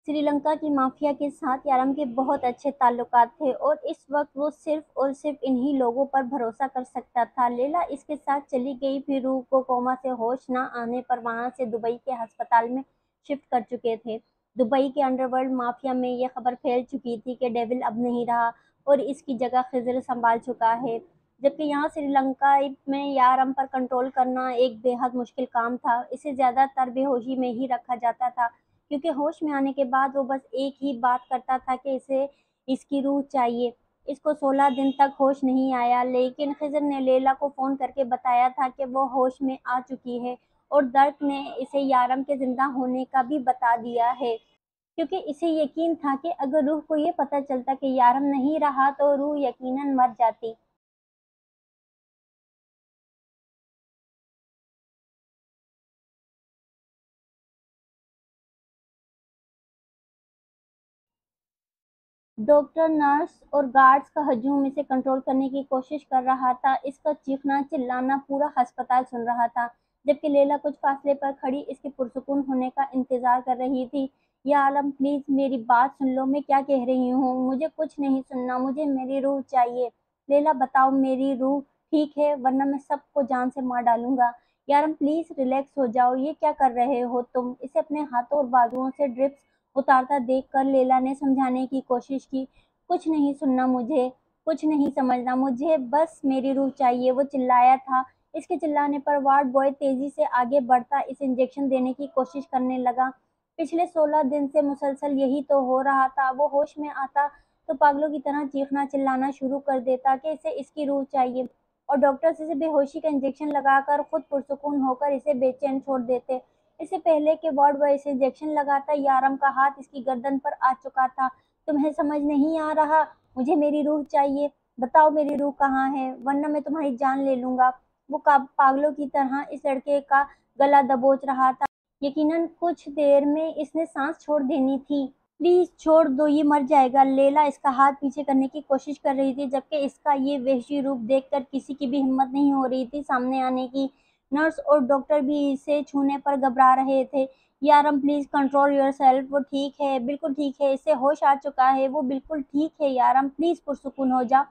श्री लंका की माफिया के साथ यारम के बहुत अच्छे ताल्लुकात थे और इस वक्त वो सिर्फ और सिर्फ इन्हीं लोगों पर भरोसा कर सकता था। लैला इसके साथ चली गई, फिर रूह को कोमा से होश न आने पर वहां से दुबई के अस्पताल में शिफ्ट कर चुके थे। दुबई के अंडरवर्ल्ड माफिया में यह खबर फैल चुकी थी कि डेविल अब नहीं रहा और इसकी जगह खिज़र संभाल चुका है। जबकि यहाँ श्रीलंका में यारम पर कंट्रोल करना एक बेहद मुश्किल काम था। इसे ज़्यादातर बेहोशी में ही रखा जाता था, क्योंकि होश में आने के बाद वो बस एक ही बात करता था कि इसे इसकी रूह चाहिए। इसको 16 दिन तक होश नहीं आया, लेकिन खिज़र ने लैला को फ़ोन करके बताया था कि वो होश में आ चुकी है और दर्द ने इसे यारम के ज़िंदा होने का भी बता दिया है, क्योंकि इसे यकीन था कि अगर रूह को ये पता चलता कि यारम नहीं रहा तो रूह यकीनन मर जाती। डॉक्टर, नर्स और गार्ड्स का हजूम इसे कंट्रोल करने की कोशिश कर रहा था। इसका चीखना चिल्लाना पूरा अस्पताल सुन रहा था, जबकि लैला कुछ फासले पर खड़ी इसके पुरसुकून होने का इंतजार कर रही थी। या आलम, प्लीज मेरी बात सुन लो, मैं क्या कह रही हूँ। मुझे कुछ नहीं सुनना, मुझे मेरी रूह चाहिए। लैला, बताओ मेरी रूह ठीक है, वरना मैं सबको जान से मार डालूंगा। यारम, प्लीज रिलैक्स हो जाओ, ये क्या कर रहे हो तुम। इसे अपने हाथों और बाजुओं से ड्रिप्स उतारता देखकर लैला ने समझाने की कोशिश की। कुछ नहीं सुनना मुझे, कुछ नहीं समझना, मुझे बस मेरी रूह चाहिए, वो चिल्लाया था। इसके चिल्लाने पर वार्ड बॉय तेजी से आगे बढ़ता इसे इंजेक्शन देने की कोशिश करने लगा। पिछले 16 दिन से मुसलसल यही तो हो रहा था। वो होश में आता तो पागलों की तरह चीखना चिल्लाना शुरू कर देता कि इसे इसकी रूह चाहिए, और डॉक्टर्स इसे बेहोशी का इंजेक्शन लगाकर खुद पुरसुकून होकर इसे बेचैन छोड़ देते। इससे पहले कि वार्ड बॉय इसे इंजेक्शन लगाता, यारम का हाथ इसकी गर्दन पर आ चुका था। तुम्हें समझ नहीं आ रहा, मुझे मेरी रूह चाहिए। बताओ मेरी रूह कहाँ है, वरना मैं तुम्हारी जान ले लूंगा। वो पागलों की तरह इस लड़के का गला दबोच रहा था। यकीनन कुछ देर में इसने सांस छोड़ देनी थी। प्लीज छोड़ दो, ये मर जाएगा। लैला इसका हाथ पीछे करने की कोशिश कर रही थी, जबकि इसका ये वहशी रूप देखकर किसी की भी हिम्मत नहीं हो रही थी सामने आने की। नर्स और डॉक्टर भी इसे छूने पर घबरा रहे थे। यारम, प्लीज कंट्रोल योरसेल्फ, वो ठीक है, बिल्कुल ठीक है, इसे होश आ चुका है, वो बिल्कुल ठीक है। यारम, प्लीज पुरसुकून हो जा,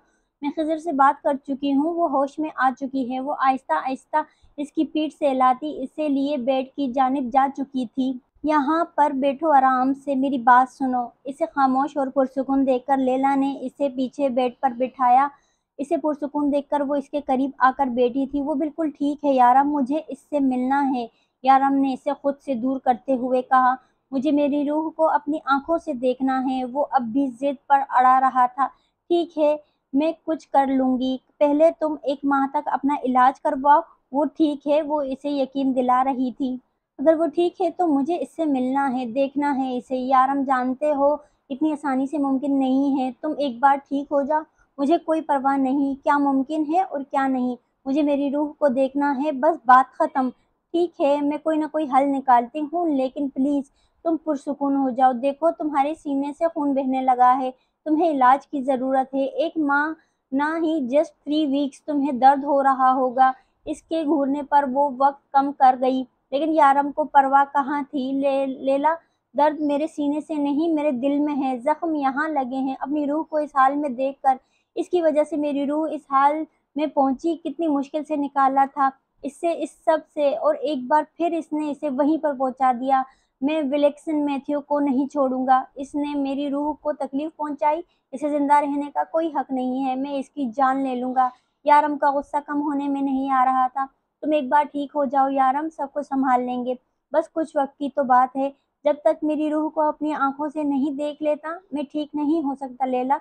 मैं खिज़र से बात कर चुकी हूँ, वो होश में आ चुकी है। वो आहिस्ता आहिस्ता इसकी पीठ सहलाती इसे लिए बेड की जानिब जा चुकी थी। यहाँ पर बैठो, आराम से मेरी बात सुनो। इसे खामोश और पुरसुकून देखकर लैला ने इसे पीछे बेड पर बिठाया। इसे पुरसुकून देखकर वो इसके करीब आकर बैठी थी। वो बिल्कुल ठीक है यारम, मुझे इससे मिलना है। यारम ने इसे खुद से दूर करते हुए कहा, मुझे मेरी रूह को अपनी आंखों से देखना है। वो अब भी जिद पर अड़ा रहा था। ठीक है, मैं कुछ कर लूंगी, पहले तुम 1 माह तक अपना इलाज करवाओ। वो ठीक है, वो इसे यकीन दिला रही थी। अगर वो ठीक है तो मुझे इससे मिलना है, देखना है इसे। यारम, जानते हो इतनी आसानी से मुमकिन नहीं है। तुम एक बार ठीक हो जाओ, मुझे कोई परवाह नहीं क्या मुमकिन है और क्या नहीं। मुझे मेरी रूह को देखना है, बस बात खत्म। ठीक है, मैं कोई ना कोई हल निकालती हूँ, लेकिन प्लीज तुम पुरसुकून हो जाओ। देखो तुम्हारे सीने से खून बहने लगा है, तुम्हें इलाज की जरूरत है। 1 माह ना ही, जस्ट 3 वीक्स तुम्हें दर्द हो रहा होगा। इसके घूरने पर वो वक्त कम कर गई, लेकिन यारम को परवाह कहाँ थी। लैला, दर्द मेरे सीने से नहीं, मेरे दिल में है। जख्म यहाँ लगे हैं। अपनी रूह को इस हाल में देखकर, इसकी वजह से मेरी रूह इस हाल में पहुंची, कितनी मुश्किल से निकाला था इससे, इस सब से, और एक बार फिर इसने इसे वहीं पर पहुंचा दिया। मैं विलेक्सन मैथ्यू को नहीं छोड़ूंगा। इसने मेरी रूह को तकलीफ पहुंचाई, इसे जिंदा रहने का कोई हक नहीं है। मैं इसकी जान ले लूंगा। यारम का गुस्सा कम होने में नहीं आ रहा था। तुम एक बार ठीक हो जाओ यारम, सब कुछ संभाल लेंगे। बस कुछ वक्त की तो बात है। जब तक मेरी रूह को अपनी आंखों से नहीं देख लेता, मैं ठीक नहीं हो सकता। लैला,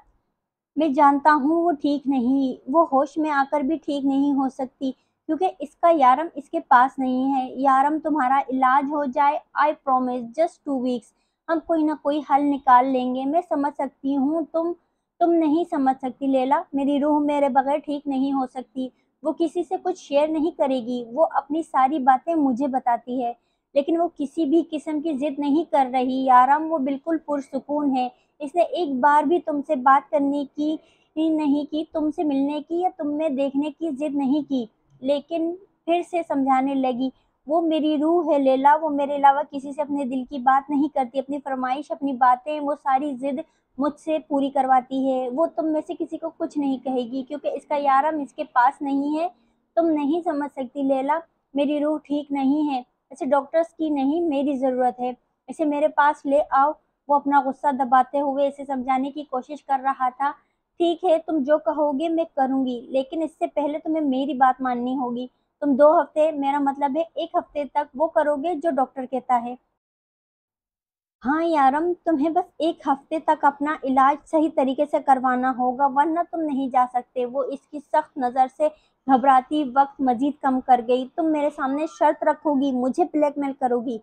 मैं जानता हूँ वो ठीक नहीं, वो होश में आकर भी ठीक नहीं हो सकती, क्योंकि इसका यारम इसके पास नहीं है। यारम, तुम्हारा इलाज हो जाए, आई प्रॉमिस, जस्ट 2 वीक्स, हम कोई ना कोई हल निकाल लेंगे। मैं समझ सकती हूँ, तुम नहीं समझ सकती। लैला, मेरी रूह मेरे बगैर ठीक नहीं हो सकती। वो किसी से कुछ शेयर नहीं करेगी, वो अपनी सारी बातें मुझे बताती है, लेकिन वो किसी भी किस्म की जिद नहीं कर रही। यारम, वो बिल्कुल पुरसुकून है। इसने एक बार भी तुमसे बात करने की ही नहीं की, तुमसे मिलने की या तुम्हें देखने की जिद नहीं की, लेकिन फिर से समझाने लगी, وہ میری روح ہے لیلا، وہ میرے علاوہ کسی سے اپنے دل کی بات نہیں کرتی، اپنی فرمائش، اپنی باتیں، وہ ساری ضد مجھ سے پوری کرواتی ہے۔ وہ تم میں سے کسی کو کچھ نہیں کہے گی کیونکہ اس کا یارم اس کے پاس نہیں ہے۔ تم نہیں سمجھ سکتی لیلا، میری روح ٹھیک نہیں ہے، اسے ڈاکٹرز کی نہیں میری ضرورت ہے، اسے میرے پاس لے آؤ۔ وہ اپنا غصہ دباتے ہوئے اسے سمجھانے کی کوشش کر رہا تھا۔ ٹھیک ہے، تم جو کہو گے میں کروں گی، لیکن اس سے پہلے تمہیں میری بات ماننی ہوگی۔ تم 2 ہفتے، میرا مطلب ہے 1 ہفتے تک وہ کرو گے جو ڈاکٹر کہتا ہے۔ ہاں یارم، تمہیں بس 1 ہفتے تک اپنا علاج صحیح طریقے سے کروانا ہوگا ورنہ تم نہیں جا سکتے۔ وہ اس کی سخت نظر سے گھبراتی وقت مزید کم کر گئی۔ تم میرے سامنے شرط رکھو گی، مجھے بلیک میل کرو گی،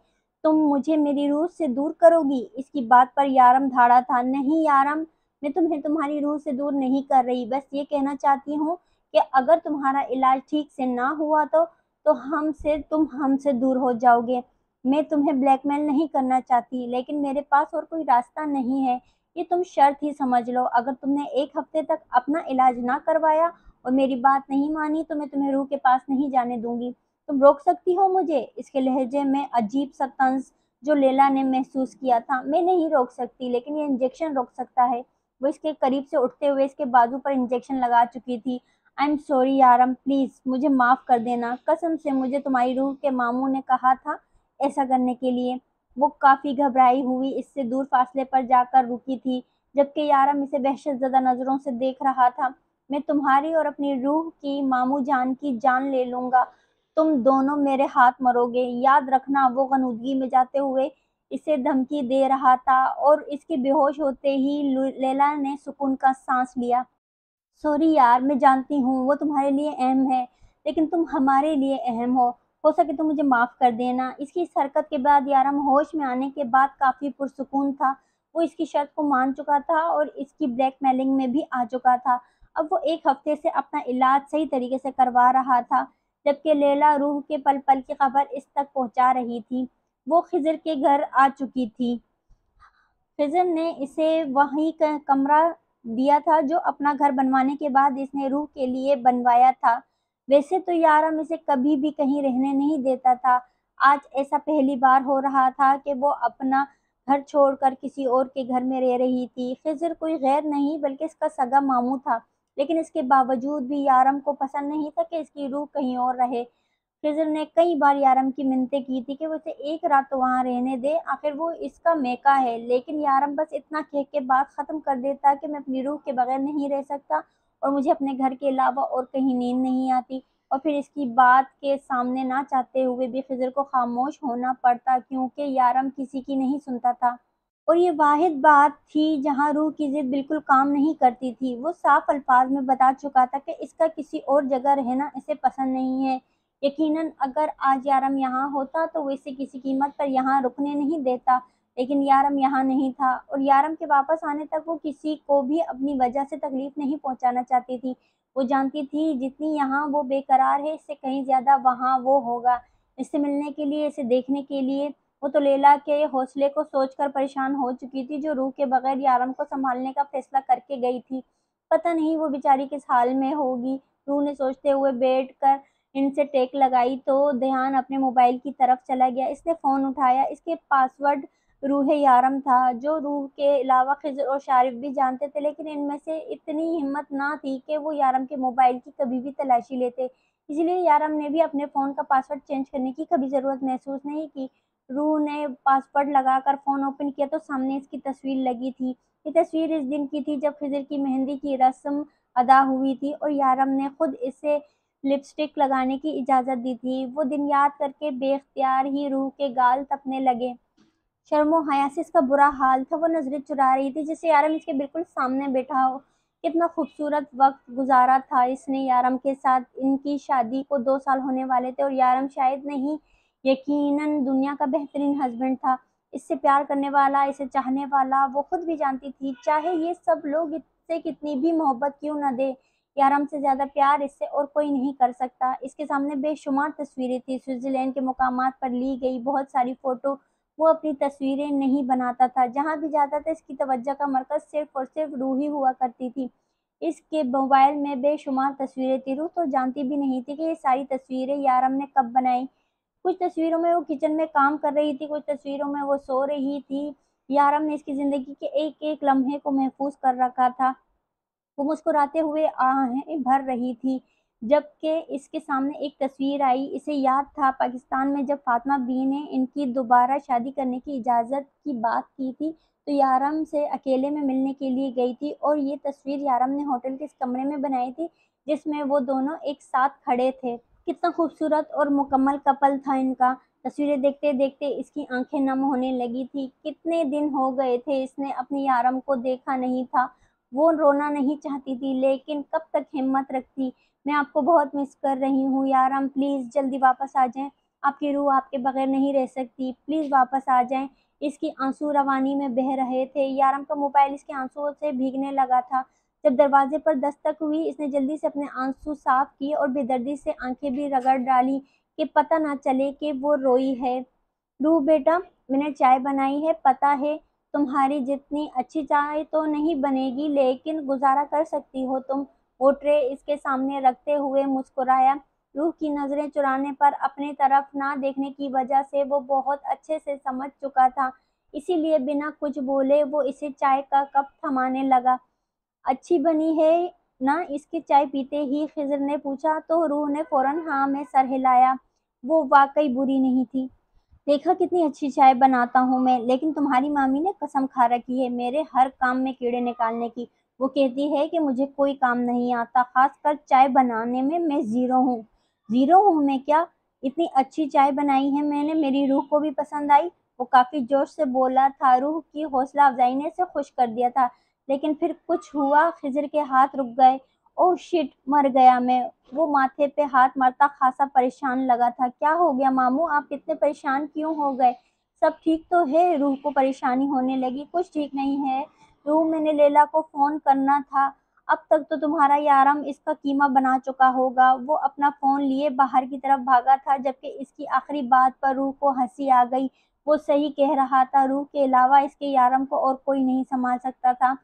تم مجھے میری روح سے دور کرو گی؟ اس کی بات پر یارم دھاڑا تھا۔ نہیں یارم، میں تمہیں تمہاری روح سے دور نہیں کر رہی، بس یہ کہنا چاہتی ہوں کہ اگر تمہارا علاج ٹھیک سے نہ ہوا تو تم ہم سے دور ہو جاؤ گے۔ میں تمہیں بلیک میل نہیں کرنا چاہتی، لیکن میرے پاس اور کوئی راستہ نہیں ہے۔ یہ تم شرط ہی سمجھ لو، اگر تم نے 1 ہفتے تک اپنا علاج نہ کروایا اور میری بات نہیں مانی تو میں تمہیں روح کے پاس نہیں جانے دوں گی۔ تم روک سکتی ہو مجھے؟ اس کے لہجے میں عجیب سا طنز جو لیلا نے محسوس کیا تھا۔ میں نہیں روک سکتی، لیکن یہ انجیکشن روک سکتا ہے۔ وہ اس کے قریب سے اٹھتے ہوئے اس کے بازو پر انجیکشن لگا چکی تھی۔ آئی ایم سوری یارم، پلیز مجھے معاف کر دینا، قسم سے مجھے تمہاری روح کے ماموں نے کہا تھا ایسا کرنے کے لیے۔ وہ کافی گھبرائی ہوئی اس سے دور فاصلے پر جا کر رکی تھی، جبکہ یارم اسے وحشت زدہ نظروں سے دیکھ رہا تھا۔ میں تمہاری اور اپنی روح کی ماموں جان کی جان لے لوں گا، تم دونوں میرے ہاتھ مرو گے، یاد رکھنا۔ وہ غنودگی میں جاتے ہوئے اسے دھمکی دے رہا تھا اور اس کے بے ہوش ہوتے ہی لیلا نے سکون کا سانس لیا۔ سوری یار، میں جانتی ہوں وہ تمہارے لیے اہم ہے، لیکن تم ہمارے لیے اہم ہو سکے تو مجھے معاف کر دینا۔ اس کی اس حرکت کے بعد یارم ہوش میں آنے کے بعد کافی پرسکون تھا۔ وہ اس کی شرط کو مان چکا تھا اور اس کی بلیک میلنگ میں بھی آ چکا تھا۔ اب وہ 1 ہفتے سے اپنا علاج صحیح طریقے سے کروا رہا تھا، جبکہ لیلا روح کے پل پل کی خبر اس تک پہنچا رہی تھی۔ وہ خضر کے گھر آ چکی تھی۔ خضر نے اسے وہی کمرہ دیا تھا جو اپنا گھر بنوانے کے بعد اس نے روح کے لیے بنوایا تھا۔ ویسے تو یارم اسے کبھی بھی کہیں رہنے نہیں دیتا تھا، آج ایسا پہلی بار ہو رہا تھا کہ وہ اپنا گھر چھوڑ کر کسی اور کے گھر میں رہ رہی تھی۔ خضر کوئی غیر نہیں بلکہ اس کا سگا ماموں تھا، لیکن اس کے باوجود بھی یارم کو پسند نہیں تھا کہ اس کی روح کہیں اور رہے۔ خضر نے کئی بار یارم کی منتیں کی تھی کہ وہ اسے 1 رات تو وہاں رہنے دے، آخر وہ اس کا میکا ہے، لیکن یارم بس اتنا کہہ کے بات ختم کر دیتا کہ میں اپنی روح کے بغیر نہیں رہ سکتا اور مجھے اپنے گھر کے علاوہ اور کہیں نیند نہیں آتی، اور پھر اس کی بات کے سامنے نہ چاہتے ہوئے بھی خضر کو خاموش ہونا پڑتا کیونکہ یارم کسی کی نہیں سنتا تھا۔ اور یہ واحد بات تھی جہاں روح کی ضد بالکل کام نہیں کرتی تھی۔ وہ صاف الفاظ میں بتا چکا تھا کہ اس کا کسی اور جگہ رہنا اسے پسند نہیں ہے۔ یقیناً اگر آج یارم یہاں ہوتا تو وہ اسے کسی قیمت پر یہاں رکنے نہیں دیتا، لیکن یارم یہاں نہیں تھا اور یارم کے واپس آنے تک وہ کسی کو بھی اپنی وجہ سے تکلیف نہیں پہنچانا چاہتی تھی۔ وہ جانتی تھی جتنی یہاں وہ بے قرار ہے اس سے کہیں زیادہ وہاں وہ ہوگا، اس سے ملنے کے لیے، اسے دیکھنے کے لیے۔ وہ تو لیلا کے حوصلے کو سوچ کر پریشان ہو چکی تھی جو روح کے بغیر یارم کو سنبھالنے کا فیصلہ کر کے گئی تھی۔ پتہ نہیں وہ بیچاری کس حال میں ہوگی، روح نے سوچتے ہوئے بیٹھ کر ان سے ٹیک لگائی تو دھیان اپنے موبائل کی طرف چلا گیا۔ اس نے فون اٹھایا، اس کے پاس ورڈ روح یارم تھا، جو روح کے علاوہ خضر اور شارف بھی جانتے تھے، لیکن ان میں سے اتنی ہمت نہ تھی کہ وہ یارم کے موبائل کی کبھی بھی تلاشی لیتے، اسی لیے یارم نے بھی اپنے فون کا پاس ورڈ چینج کرنے کی کبھی ضرورت محسوس نہیں کی۔ روح نے پاس ورڈ لگا کر فون اوپن کیا تو سامنے اس کی تصویر لگی تھی۔ یہ تصویر اس دن کی تھی جب خضر کی مہندی کی رسم ادا ہوئی تھی اور یارم نے خود اسے لپسٹک لگانے کی اجازت دی تھی۔ وہ دن یاد کر کے بے اختیار ہی روح کے گال تپنے لگے۔ شرم و حیا سے اس کا برا حال تھا، وہ نظریں چرا رہی تھی جیسے یارم اس کے بالکل سامنے بیٹھا ہو۔ کتنا خوبصورت وقت گزارا تھا اس نے یارم کے ساتھ۔ ان کی شادی کو 2 سال ہونے والے تھے اور یارم شاید نہیں یقیناً دنیا کا بہترین ہسبینڈ تھا، اس سے پیار کرنے والا، اسے چاہنے والا۔ وہ خود بھی جانتی تھی چاہے یہ سب لوگ اس سے کتنی بھی محبت کیوں نہ دے، یارم سے زیادہ پیار اس سے اور کوئی نہیں کر سکتا۔ اس کے سامنے بے شمار تصویریں تھیں، سوئٹزرلینڈ کے مقامات پر لی گئی بہت ساری فوٹو۔ وہ اپنی تصویریں نہیں بناتا تھا، جہاں بھی جاتا تھا اس کی توجہ کا مرکز صرف اور صرف روح ہی ہوا کرتی تھی۔ اس کے موبائل میں بے شمار تصویریں تھیں، روح تو جانتی بھی نہیں تھی کہ یہ ساری تصویریں یارم نے کب بنائی۔ कुछ तस्वीरों में वो किचन में काम कर रही थी, कुछ तस्वीरों में वो सो रही थी। यारम ने इसकी ज़िंदगी के एक-एक लम्हे को महफूज़ कर रखा था। वो मुस्कुराते हुए आहें भर रही थी, जबकि इसके सामने एक तस्वीर आई। इसे याद था पाकिस्तान में जब फ़ातिमा बी ने इनकी दोबारा शादी करने की इजाज़त की बात की थी, तो यारम से अकेले में मिलने के लिए गई थी और ये तस्वीर यारम ने होटल के इस कमरे में बनाई थी, जिसमें वो दोनों एक साथ खड़े थे। कितना खूबसूरत और मुकम्मल कपल था इनका। तस्वीरें देखते-देखते इसकी आँखें नम होने लगी थी। कितने दिन हो गए थे इसने अपनी यारम को देखा नहीं था। वो रोना नहीं चाहती थी, लेकिन कब तक हिम्मत रखती। मैं आपको बहुत मिस कर रही हूँ यारम, प्लीज़ जल्दी वापस आ जाएँ। आपकी रूह आपके बगैर नहीं रह सकती, प्लीज़ वापस आ जाएँ। इसकी आंसू रवानी में बह रहे थे। यारम का मोबाइल इसके आंसुओं से भीगने लगा था। जब दरवाजे पर दस्तक हुई, इसने जल्दी से अपने आंसू साफ किए और बेदर्दी से आंखें भी रगड़ डाली कि पता ना चले कि वो रोई है। रूह बेटा, मैंने चाय बनाई है, पता है तुम्हारी जितनी अच्छी चाय तो नहीं बनेगी, लेकिन गुजारा कर सकती हो तुम। वो ट्रे इसके सामने रखते हुए मुस्कुराया। रूह की नज़रें चुराने पर अपने तरफ ना देखने की वजह से वो बहुत अच्छे से समझ चुका था, इसीलिए बिना कुछ बोले वो इसे चाय का कप थमाने लगा। अच्छी बनी है ना? इसकी चाय पीते ही खिज़र ने पूछा, तो रूह ने फ़ौरन हाँ में सर हिलाया। वो वाकई बुरी नहीं थी। देखा कितनी अच्छी चाय बनाता हूँ मैं, लेकिन तुम्हारी मामी ने कसम खा रखी है मेरे हर काम में कीड़े निकालने की। वो कहती है कि मुझे कोई काम नहीं आता, खासकर चाय बनाने में मैं ज़ीरो हूँ। ज़ीरो हूँ मैं क्या? इतनी अच्छी चाय बनाई है मैंने, मेरी रूह को भी पसंद आई। वो काफ़ी जोश से बोला था। रूह की हौसला अफजाई ने उसे खुश कर दिया था, लेकिन फिर कुछ हुआ, खिज़र के हाथ रुक गए। ओह शिट, मर गया मैं। वो माथे पे हाथ मारता खासा परेशान लगा था। क्या हो गया मामू, आप इतने परेशान क्यों हो गए? सब ठीक तो है? रूह को परेशानी होने लगी। कुछ ठीक नहीं है रूह, मैंने लैला को फ़ोन करना था। अब तक तो तुम्हारा यारम इसका कीमा बना चुका होगा। वो अपना फ़ोन लिए बाहर की तरफ भागा था, जबकि इसकी आखिरी बात पर रूह को हंसी आ गई। वो सही कह रहा था, रूह के अलावा इसके यारम को और कोई नहीं संभाल सकता था।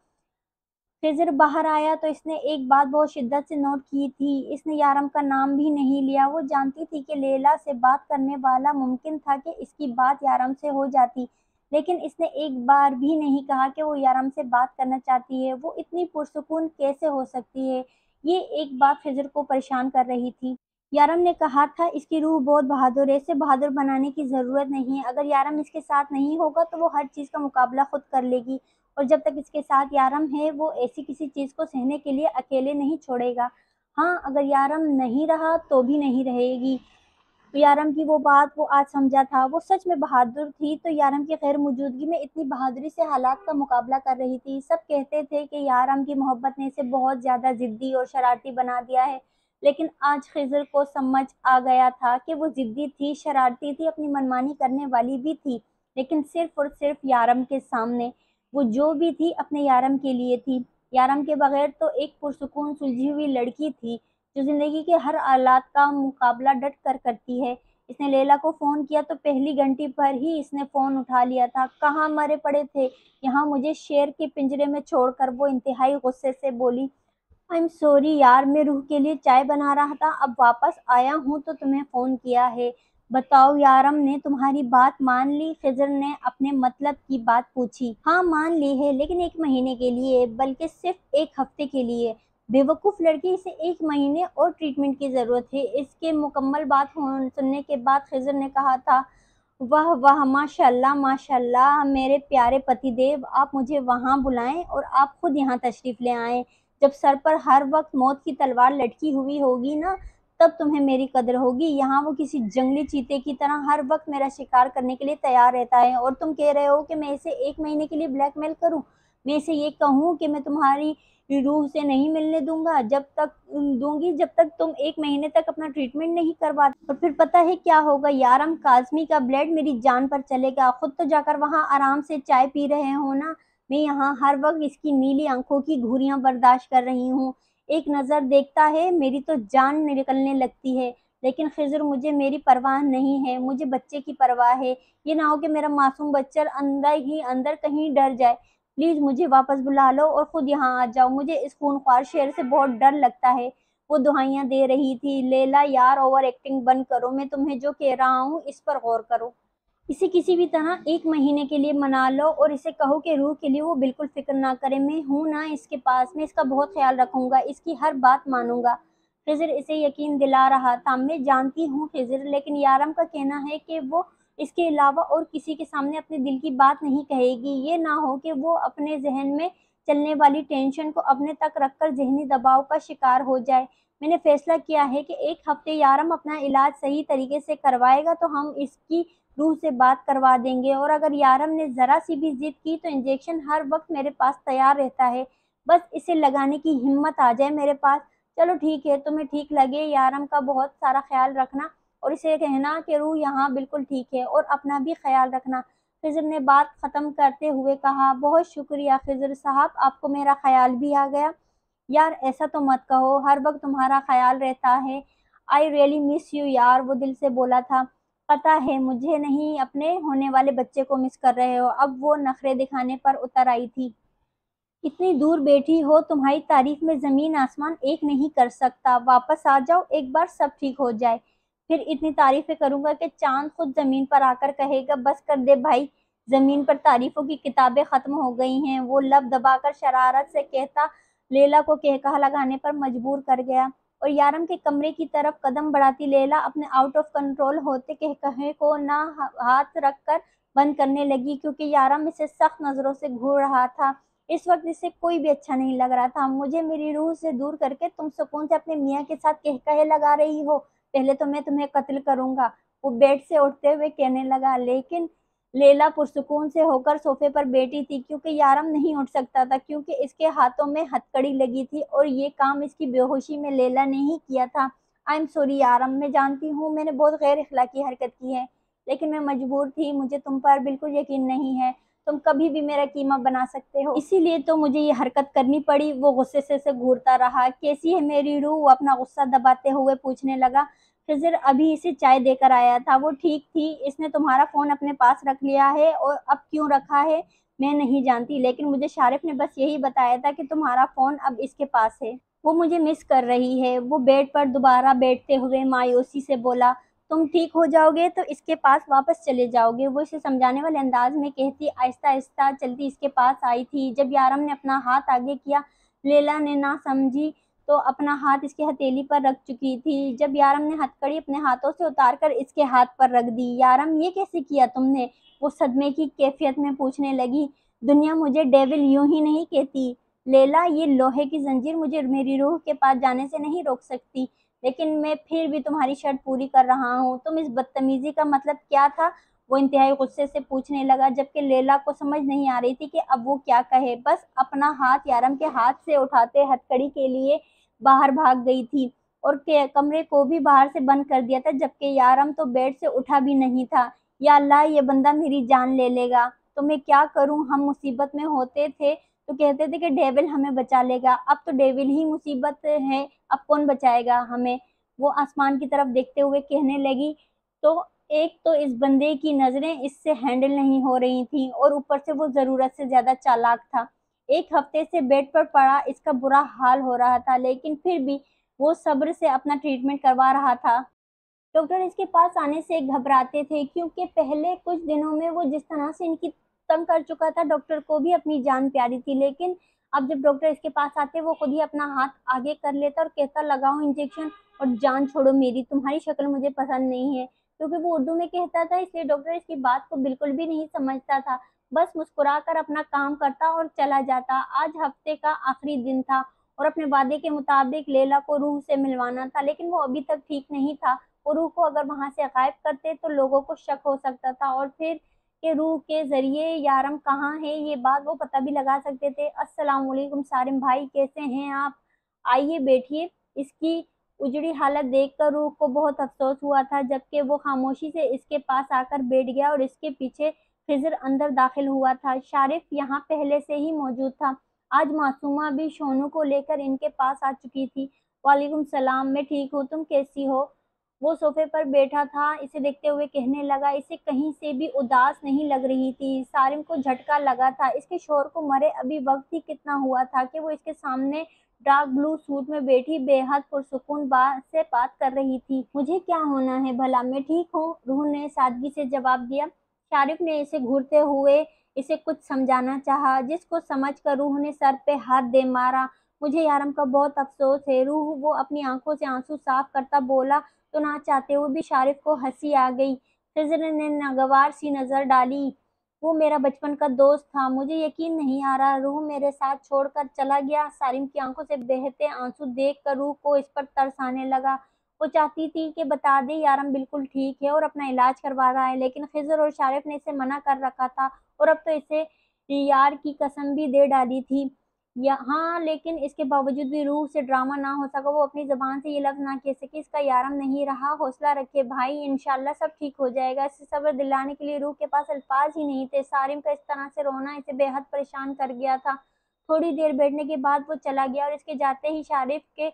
खिज़र बाहर आया तो इसने एक बात बहुत शिद्दत से नोट की थी। इसने यारम का नाम भी नहीं लिया। वो जानती थी कि लैला से बात करने वाला मुमकिन था कि इसकी बात यारम से हो जाती, लेकिन इसने एक बार भी नहीं कहा कि वो यारम से बात करना चाहती है। वो इतनी पुरसुकून कैसे हो सकती है? ये एक बात खिज़र को परेशान कर रही थी। यारम ने कहा था इसकी रूह बहुत बहादुर है, इसे बहादुर बनाने की ज़रूरत नहीं है। अगर यारम इसके साथ नहीं होगा तो वो हर चीज़ का मुकाबला खुद कर लेगी, और जब तक इसके साथ यारम है वो ऐसी किसी चीज़ को सहने के लिए अकेले नहीं छोड़ेगा। हाँ, अगर यारम नहीं रहा तो भी नहीं रहेगी। तो यारम की वो बात वो आज समझा था। वो सच में बहादुर थी, तो यारम की गैर मौजूदगी में इतनी बहादुरी से हालात का मुकाबला कर रही थी। सब कहते थे कि यारम की मोहब्बत ने इसे बहुत ज़्यादा ज़िद्दी और शरारती बना दिया है, लेकिन आज खिज़र को समझ आ गया था कि वो ज़िद्दी थी, शरारती थी, अपनी मनमानी करने वाली भी थी, लेकिन सिर्फ़ और सिर्फ़ यारम के सामने। वो जो भी थी अपने यारम के लिए थी। यारम के बगैर तो एक पुरसुकून सुलझी हुई लड़की थी, जो ज़िंदगी के हर हालात का मुकाबला डट कर करती है। इसने लैला को फ़ोन किया तो पहली घंटी पर ही इसने फ़ोन उठा लिया था। कहाँ मरे पड़े थे? यहाँ मुझे शेर के पिंजरे में छोड़कर वो इंतहाई गुस्से से बोली, आई एम सॉरी यार, मैं रूह के लिए चाय बना रहा था, अब वापस आया हूँ तो तुम्हें फ़ोन किया है। बताओ यारम ने तुम्हारी बात मान ली? खिज़र ने अपने मतलब की बात पूछी। हाँ मान ली है, लेकिन 1 महीने के लिए, बल्कि सिर्फ 1 हफ्ते के लिए। बेवकूफ़ लड़की, इसे 1 महीने और ट्रीटमेंट की ज़रूरत है। इसके मुकम्मल बात सुनने के बाद खिज़र ने कहा था, वाह वाह, माशाल्लाह माशाल्लाह, मेरे प्यारे पतिदेव, आप मुझे वहाँ बुलाएं और आप खुद यहाँ तशरीफ़ ले आएं। जब सर पर हर वक्त मौत की तलवार लटकी हुई होगी ना, तब तुम्हें मेरी कदर होगी। यहाँ वो किसी जंगली चीते की तरह हर वक्त मेरा शिकार करने के लिए तैयार रहता है, और तुम कह रहे हो कि मैं इसे 1 महीने के लिए ब्लैकमेल करूँ? मैं इसे ये कहूँ कि मैं तुम्हारी रूह से नहीं मिलने दूंगी जब तक तुम 1 महीने तक अपना ट्रीटमेंट नहीं करवाते। और फिर पता है क्या होगा यारम, काज़मी का ब्लड मेरी जान पर चलेगा। खुद तो जाकर वहाँ आराम से चाय पी रहे हो ना, मैं यहाँ हर वक्त इसकी नीली आंखों की घूरियां बर्दाश्त कर रही हूँ। एक नज़र देखता है मेरी तो जान निकलने लगती है। लेकिन खिज़र, मुझे मेरी परवाह नहीं है, मुझे बच्चे की परवाह है। ये ना हो कि मेरा मासूम बच्चा अंदर ही अंदर कहीं डर जाए। प्लीज़ मुझे वापस बुला लो और खुद यहाँ आ जाओ। मुझे इस खूनख्वार शेर से बहुत डर लगता है। वो दुआइयाँ दे रही थी, लैला यार ओवर एक्टिंग बंद करो, मैं तुम्हें जो कह रहा हूँ इस पर गौर करो। इसे किसी भी तरह 1 महीने के लिए मना लो और इसे कहो कि रूह के लिए वो बिल्कुल फ़िक्र ना करे, मैं हूँ ना इसके पास, मैं इसका बहुत ख़्याल रखूँगा, इसकी हर बात मानूँगा। ख़िज़र इसे यकीन दिला रहा था, मैं जानती हूँ ख़िज़र, लेकिन यारम का कहना है कि वो इसके अलावा और किसी के सामने अपने दिल की बात नहीं कहेगी। ये ना हो कि वो अपने ज़हन में चलने वाली टेंशन को अपने तक रखकर ज़हनी दबाव का शिकार हो जाए। मैंने फ़ैसला किया है कि 1 हफ़्ते यारम अपना इलाज सही तरीके से करवाएगा तो हम इसकी रूह से बात करवा देंगे, और अगर यारम ने ज़रा सी भी ज़िद की तो इंजेक्शन हर वक्त मेरे पास तैयार रहता है, बस इसे लगाने की हिम्मत आ जाए मेरे पास। चलो ठीक है, तुम्हें ठीक लगे, यारम का बहुत सारा ख्याल रखना और इसे कहना कि रूह यहाँ बिल्कुल ठीक है, और अपना भी ख्याल रखना। खिज़र ने बात ख़त्म करते हुए कहा, बहुत शुक्रिया खिज़र साहब, आपको मेरा ख्याल भी आ गया। यार ऐसा तो मत कहो, हर वक्त तुम्हारा ख्याल रहता है। आई रियली मिस यू यार, वो दिल से बोला था। पता है मुझे नहीं, अपने होने वाले बच्चे को मिस कर रहे हो। अब वो नखरे दिखाने पर उतर आई थी। इतनी दूर बैठी हो, तुम्हारी तारीफ में ज़मीन आसमान एक नहीं कर सकता, वापस आ जाओ एक बार सब ठीक हो जाए, फिर इतनी तारीफें करूंगा कि चांद खुद ज़मीन पर आकर कहेगा बस कर दे भाई। ज़मीन पर तारीफों की किताबें ख़त्म हो गई हैं, वो लब दबाकर शरारत से कहता लैला को कहकहा लगाने पर मजबूर कर गया, और यारम के कमरे की तरफ कदम बढ़ाती लैला अपने आउट ऑफ कंट्रोल होते कहकहे को ना हाथ रख कर बंद करने लगी, क्योंकि यारम इसे सख्त नज़रों से घूर रहा था। इस वक्त इसे कोई भी अच्छा नहीं लग रहा था। मुझे मेरी रूह से दूर करके तुम सुकून से अपने मियाँ के साथ कहकहे लगा रही हो, पहले तो मैं तुम्हें कत्ल करूंगा, वो बेड से उठते हुए कहने लगा। लेकिन लैला पुरसुकून से होकर सोफे पर बैठी थी, क्योंकि यारम नहीं उठ सकता था, क्योंकि इसके हाथों में हथकड़ी लगी थी और ये काम इसकी बेहोशी में लैला ने ही किया था। आई एम सॉरी यारम, मैं जानती हूँ मैंने बहुत गैर इखलाकी हरकत की है, लेकिन मैं मजबूर थी, मुझे तुम पर बिल्कुल यकीन नहीं है, तुम कभी भी मेरा कीमा बना सकते हो, इसीलिए तो मुझे ये हरकत करनी पड़ी। वो गुस्से से घूरता रहा। कैसी है मेरी रूह, वो अपना गुस्सा दबाते हुए पूछने लगा। खिज़र अभी इसे चाय देकर आया था, वो ठीक थी, इसने तुम्हारा फ़ोन अपने पास रख लिया है, और अब क्यों रखा है मैं नहीं जानती, लेकिन मुझे शारिफ ने बस यही बताया था कि तुम्हारा फ़ोन अब इसके पास है, वो मुझे मिस कर रही है। वो बेड पर दोबारा बैठते हुए मायूसी से बोला, तुम ठीक हो जाओगे तो इसके पास वापस चले जाओगे, वो इसे समझाने वाले अंदाज में कहती आहिस्ता आहिस्ता चलती इसके पास आई थी। जब यारम ने अपना हाथ आगे किया, लैला ने ना समझी तो अपना हाथ इसकी हथेली पर रख चुकी थी। जब यारम ने हथकड़ी अपने हाथों से उतारकर इसके हाथ पर रख दी। यारम ये कैसे किया तुमने, वो सदमे की कैफियत में पूछने लगी। दुनिया मुझे डेविल यूं ही नहीं कहती लैला, ये लोहे की जंजीर मुझे मेरी रूह के पास जाने से नहीं रोक सकती, लेकिन मैं फिर भी तुम्हारी शर्त पूरी कर रहा हूँ। तुम इस बदतमीजी का मतलब क्या था, वो इंतहाई गुस्से से पूछने लगा, जबकि लैला को समझ नहीं आ रही थी कि अब वो क्या कहे। बस अपना हाथ यारम के हाथ से उठाते हथकड़ी के लिए बाहर भाग गई थी, और कमरे को भी बाहर से बंद कर दिया था, जबकि यारम तो बेड से उठा भी नहीं था। या अल्लाह, ये बंदा मेरी जान ले लेगा, तो मैं क्या करूं। हम मुसीबत में होते थे तो कहते थे कि डेविल हमें बचा लेगा, अब तो डेविल ही मुसीबत है, अब कौन बचाएगा हमें। वो आसमान की तरफ देखते हुए कहने लगी। तो एक तो इस बंदे की नज़रें इससे हैंडल नहीं हो रही थी, और ऊपर से वो ज़रूरत से ज़्यादा चालाक था। 1 हफ्ते से बेड पर पड़ा इसका बुरा हाल हो रहा था, लेकिन फिर भी वो सब्र से अपना ट्रीटमेंट करवा रहा था। डॉक्टर इसके पास आने से घबराते थे, क्योंकि पहले कुछ दिनों में वो जिस तरह से इनकी तंग कर चुका था, डॉक्टर को भी अपनी जान प्यारी थी। लेकिन अब जब डॉक्टर इसके पास आते, वो खुद ही अपना हाथ आगे कर लेता और कहता, लगाओ इंजेक्शन और जान छोड़ो मेरी, तुम्हारी शक्ल मुझे पसंद नहीं है। क्योंकि वो उर्दू में कहता था, इसलिए डॉक्टर इसकी बात को बिल्कुल भी नहीं समझता था, बस मुस्कुरा कर अपना काम करता और चला जाता। आज हफ्ते का आखिरी दिन था, और अपने वादे के मुताबिक लैला को रूह से मिलवाना था, लेकिन वो अभी तक ठीक नहीं था। और रूह को अगर वहां से गायब करते तो लोगों को शक हो सकता था, और फिर के रूह के जरिए यारम कहाँ है ये बात वो पता भी लगा सकते थे। अस्सलाम वालेकुम सारिम भाई, कैसे हैं आप, आइए बैठिए। इसकी उजड़ी हालत देखकर रूह को बहुत अफसोस हुआ था, जबकि वो खामोशी से इसके पास आकर बैठ गया, और इसके पीछे खिज़र अंदर दाखिल हुआ था। शारिफ यहाँ पहले से ही मौजूद था। आज मासूमा भी शोनू को लेकर इनके पास आ चुकी थी। वालेकुम सलाम, मैं ठीक हूँ, तुम कैसी हो। वो सोफे पर बैठा था, इसे देखते हुए कहने लगा, इसे कहीं से भी उदास नहीं लग रही थी। सारिम को झटका लगा था, इसके शौहर को मरे अभी वक्त ही कितना हुआ था कि वो इसके सामने डार्क ब्लू सूट में बैठी बेहद पुरसुकून से बात कर रही थी। मुझे क्या होना है भला, मैं ठीक हूँ, रूह ने सादगी से जवाब दिया। शारिफ ने इसे घूरते हुए इसे कुछ समझाना चाहा, जिसको समझकर रूह ने सर पे हाथ दे मारा। मुझे यारम का बहुत अफसोस है रूह, वो अपनी आंखों से आंसू साफ करता बोला, तो ना चाहते हुए भी शारिफ को हंसी आ गई। खिज़र ने नागवार सी नजर डाली। वो मेरा बचपन का दोस्त था, मुझे यकीन नहीं आ रहा रूह मेरे साथ छोड़कर चला गया। सारिम की आंखों से बहते आंसू देखकर रूह को इस पर तरस आने लगा। वो चाहती थी कि बता दे यारम बिल्कुल ठीक है और अपना इलाज करवा रहा है, लेकिन खिज़र और शारिफ ने इसे मना कर रखा था और अब तो इसे यार की कसम भी दे डाली थी। हाँ, लेकिन इसके बावजूद भी रूह से ड्रामा ना हो सका, वो अपनी ज़बान से ये लफ्ज़ ना कह सकी, इसका यारम नहीं रहा, हौसला रखे भाई, इंशाल्लाह सब ठीक हो जाएगा। इसे सब्र दिलाने के लिए रूह के पास अल्फाज ही नहीं थे। सारिम का इस तरह से रोना इसे बेहद परेशान कर गया था। थोड़ी देर बैठने के बाद वो चला गया और इसके जाते ही शारिफ के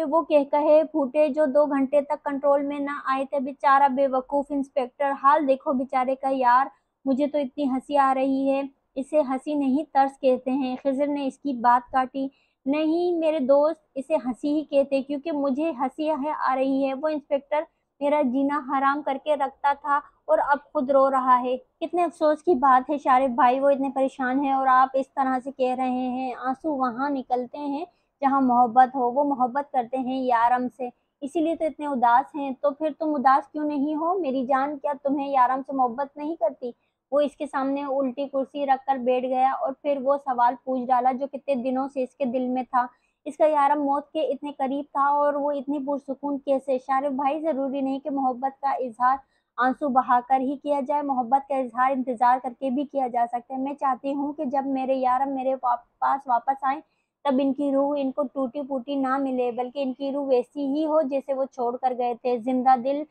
वो कहे फूटे जो 2 घंटे तक कंट्रोल में ना आए थे। बेचारा बेवकूफ़ इंस्पेक्टर, हाल देखो बेचारे का यार, मुझे तो इतनी हंसी आ रही है। इसे हंसी नहीं तर्स कहते हैं। खिज़र ने इसकी बात काटी। नहीं मेरे दोस्त, इसे हंसी ही कहते, क्योंकि मुझे हंसी है आ रही है। वो इंस्पेक्टर मेरा जीना हराम करके रखता था और अब खुद रो रहा है। कितने अफसोस की बात है शारिफ भाई, वो इतने परेशान है और आप इस तरह से कह रहे हैं। आंसू वहाँ निकलते हैं जहाँ मोहब्बत हो, वो मोहब्बत करते हैं यारम से, इसीलिए तो इतने उदास हैं। तो फिर तुम उदास क्यों नहीं हो मेरी जान, क्या तुम्हें यारम से मोहब्बत नहीं करती? वो इसके सामने उल्टी कुर्सी रखकर बैठ गया और फिर वो सवाल पूछ डाला जो कितने दिनों से इसके दिल में था। इसका यारम मौत के इतने करीब था और वो इतनी पुरसुकून कैसे? शारिफ भाई, जरूरी नहीं कि मोहब्बत का इजहार आंसू बहाकर ही किया जाए, मोहब्बत का इजहार इंतजार करके भी किया जा सकता है। मैं चाहती हूँ कि जब मेरे यारम मेरे पास वापस आए, तब इनकी रूह इनको टूटी फूटी ना मिले, बल्कि इनकी रूह वैसी ही हो जैसे वो छोड़ कर गए थे, जिंदा दिल,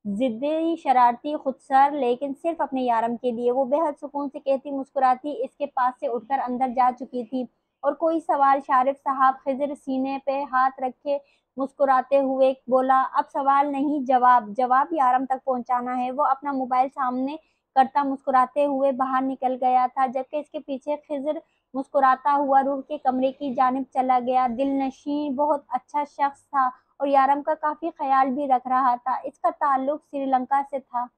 जिद्दी, शरारती, खुदसर, लेकिन सिर्फ अपने यारम के लिए। वो बेहद सुकून से कहती मुस्कुराती इसके पास से उठकर अंदर जा चुकी थी। और कोई सवाल? शारिफ साहब, खिज़र सीने पे हाथ रखे मुस्कुराते हुए बोला। अब सवाल नहीं, जवाब, जवाब यारम तक पहुंचाना है। वो अपना मोबाइल सामने करता मुस्कुराते हुए बाहर निकल गया था, जबकि इसके पीछे खिज़र मुस्कुराता हुआ रूह के कमरे की जानिब चला गया। दिलनशीं, बहुत अच्छा शख्स था और यारम का काफी ख्याल भी रख रहा था। इसका ताल्लुक श्रीलंका से था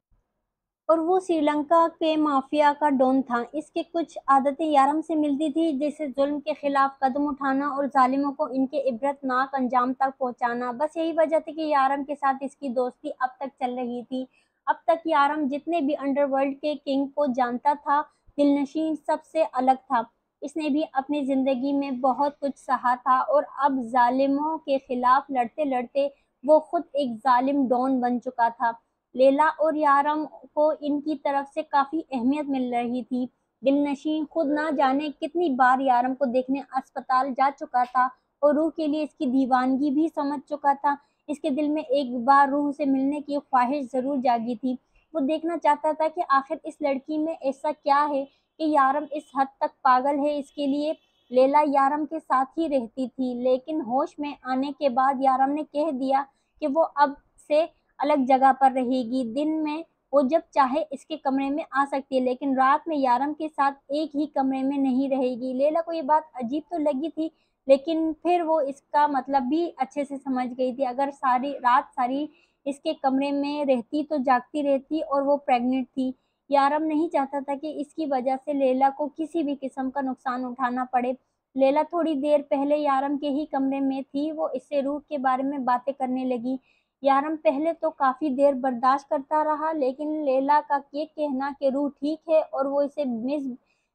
और वो श्रीलंका के माफिया का डॉन था। इसकी कुछ आदतें यारम से मिलती थी, जैसे जुल्म के खिलाफ कदम उठाना और जालिमों को इनके इबरतनाक अंजाम तक पहुंचाना। बस यही वजह थी कि यारम के साथ इसकी दोस्ती अब तक चल रही थी। अब तक यारम जितने भी अंडरवर्ल्ड के किंग को जानता था, दिलनशीं सबसे अलग था। इसने भी अपनी जिंदगी में बहुत कुछ सहा था और अब जालिमों के खिलाफ लड़ते लड़ते वो खुद एक जालिम डॉन बन चुका था। लैला और यारम को इनकी तरफ से काफी अहमियत मिल रही थी। दिलनशीं खुद ना जाने कितनी बार यारम को देखने अस्पताल जा चुका था और रूह के लिए इसकी दीवानगी भी समझ चुका था। इसके दिल में एक बार रूह से मिलने की ख्वाहिश जरूर जागी थी। वो देखना चाहता था कि आखिर इस लड़की में ऐसा क्या है कि यारम इस हद तक पागल है इसके लिए। लैला यारम के साथ ही रहती थी, लेकिन होश में आने के बाद यारम ने कह दिया कि वो अब से अलग जगह पर रहेगी। दिन में वो जब चाहे इसके कमरे में आ सकती है, लेकिन रात में यारम के साथ एक ही कमरे में नहीं रहेगी। लैला को ये बात अजीब तो लगी थी, लेकिन फिर वो इसका मतलब भी अच्छे से समझ गई थी। अगर सारी रात सारी इसके कमरे में रहती तो जागती रहती और वो प्रेग्नेंट थी। यारम नहीं चाहता था कि इसकी वजह से लैला को किसी भी किस्म का नुकसान उठाना पड़े। लैला थोड़ी देर पहले यारम के ही कमरे में थी, वो इससे रूह के बारे में बातें करने लगी। यारम पहले तो काफी देर बर्दाश्त करता रहा, लेकिन लैला का ये कहना कि रूह ठीक है और वो इसे मिस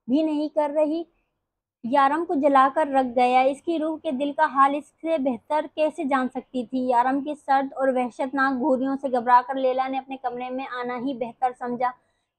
भी नहीं कर रही, यारम को जलाकर रख गया। इसकी रूह के दिल का हाल इससे बेहतर कैसे जान सकती थी? यारम की सर्द और वहशतनाक घूरियों से घबराकर लैला ने अपने कमरे में आना ही बेहतर समझा।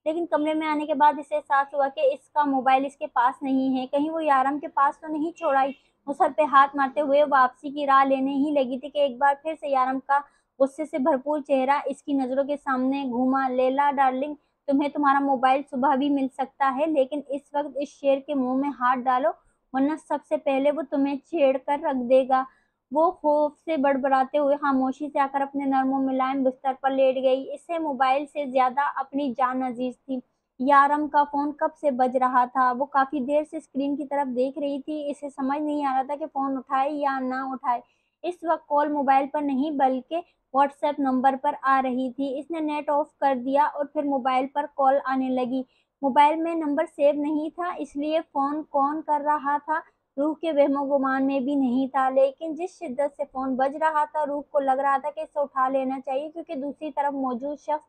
लेकिन कमरे में आने के बाद इसे एहसास हुआ कि इसका मोबाइल इसके पास नहीं है। कहीं वो यारम के पास तो नहीं छोड़ाई? वो सर पे हाथ मारते हुए वापसी की राह लेने ही लगी थी कि एक बार फिर से यारम का गुस्से से भरपूर चेहरा इसकी नजरों के सामने घूमा। लैला डार्लिंग, तुम्हें तुम्हारा मोबाइल सुबह भी मिल सकता है, लेकिन इस वक्त इस शेर के मुंह में हाथ डालो, वरना सबसे पहले वो तुम्हें छेड़ कर रख देगा। वो खौफ से बड़बड़ाते हुए खामोशी से आकर अपने नर्म और मुलायम बिस्तर पर लेट गई। इसे मोबाइल से ज़्यादा अपनी जान अज़ीज़ थी। यारम का फ़ोन कब से बज रहा था। वो काफ़ी देर से स्क्रीन की तरफ देख रही थी। इसे समझ नहीं आ रहा था कि फ़ोन उठाए या ना उठाए। इस वक़्त कॉल मोबाइल पर नहीं बल्कि व्हाट्सएप नंबर पर आ रही थी। इसने नेट ऑफ़ कर दिया और फिर मोबाइल पर कॉल आने लगी। मोबाइल में नंबर सेव नहीं था, इसलिए फ़ोन कौन कर रहा था रूह के वहमो-गुमान में भी नहीं था, लेकिन जिस शिद्दत से फ़ोन बज रहा था, रूह को लग रहा था कि इसे उठा लेना चाहिए, क्योंकि दूसरी तरफ मौजूद शख्स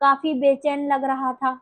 काफ़ी बेचैन लग रहा था।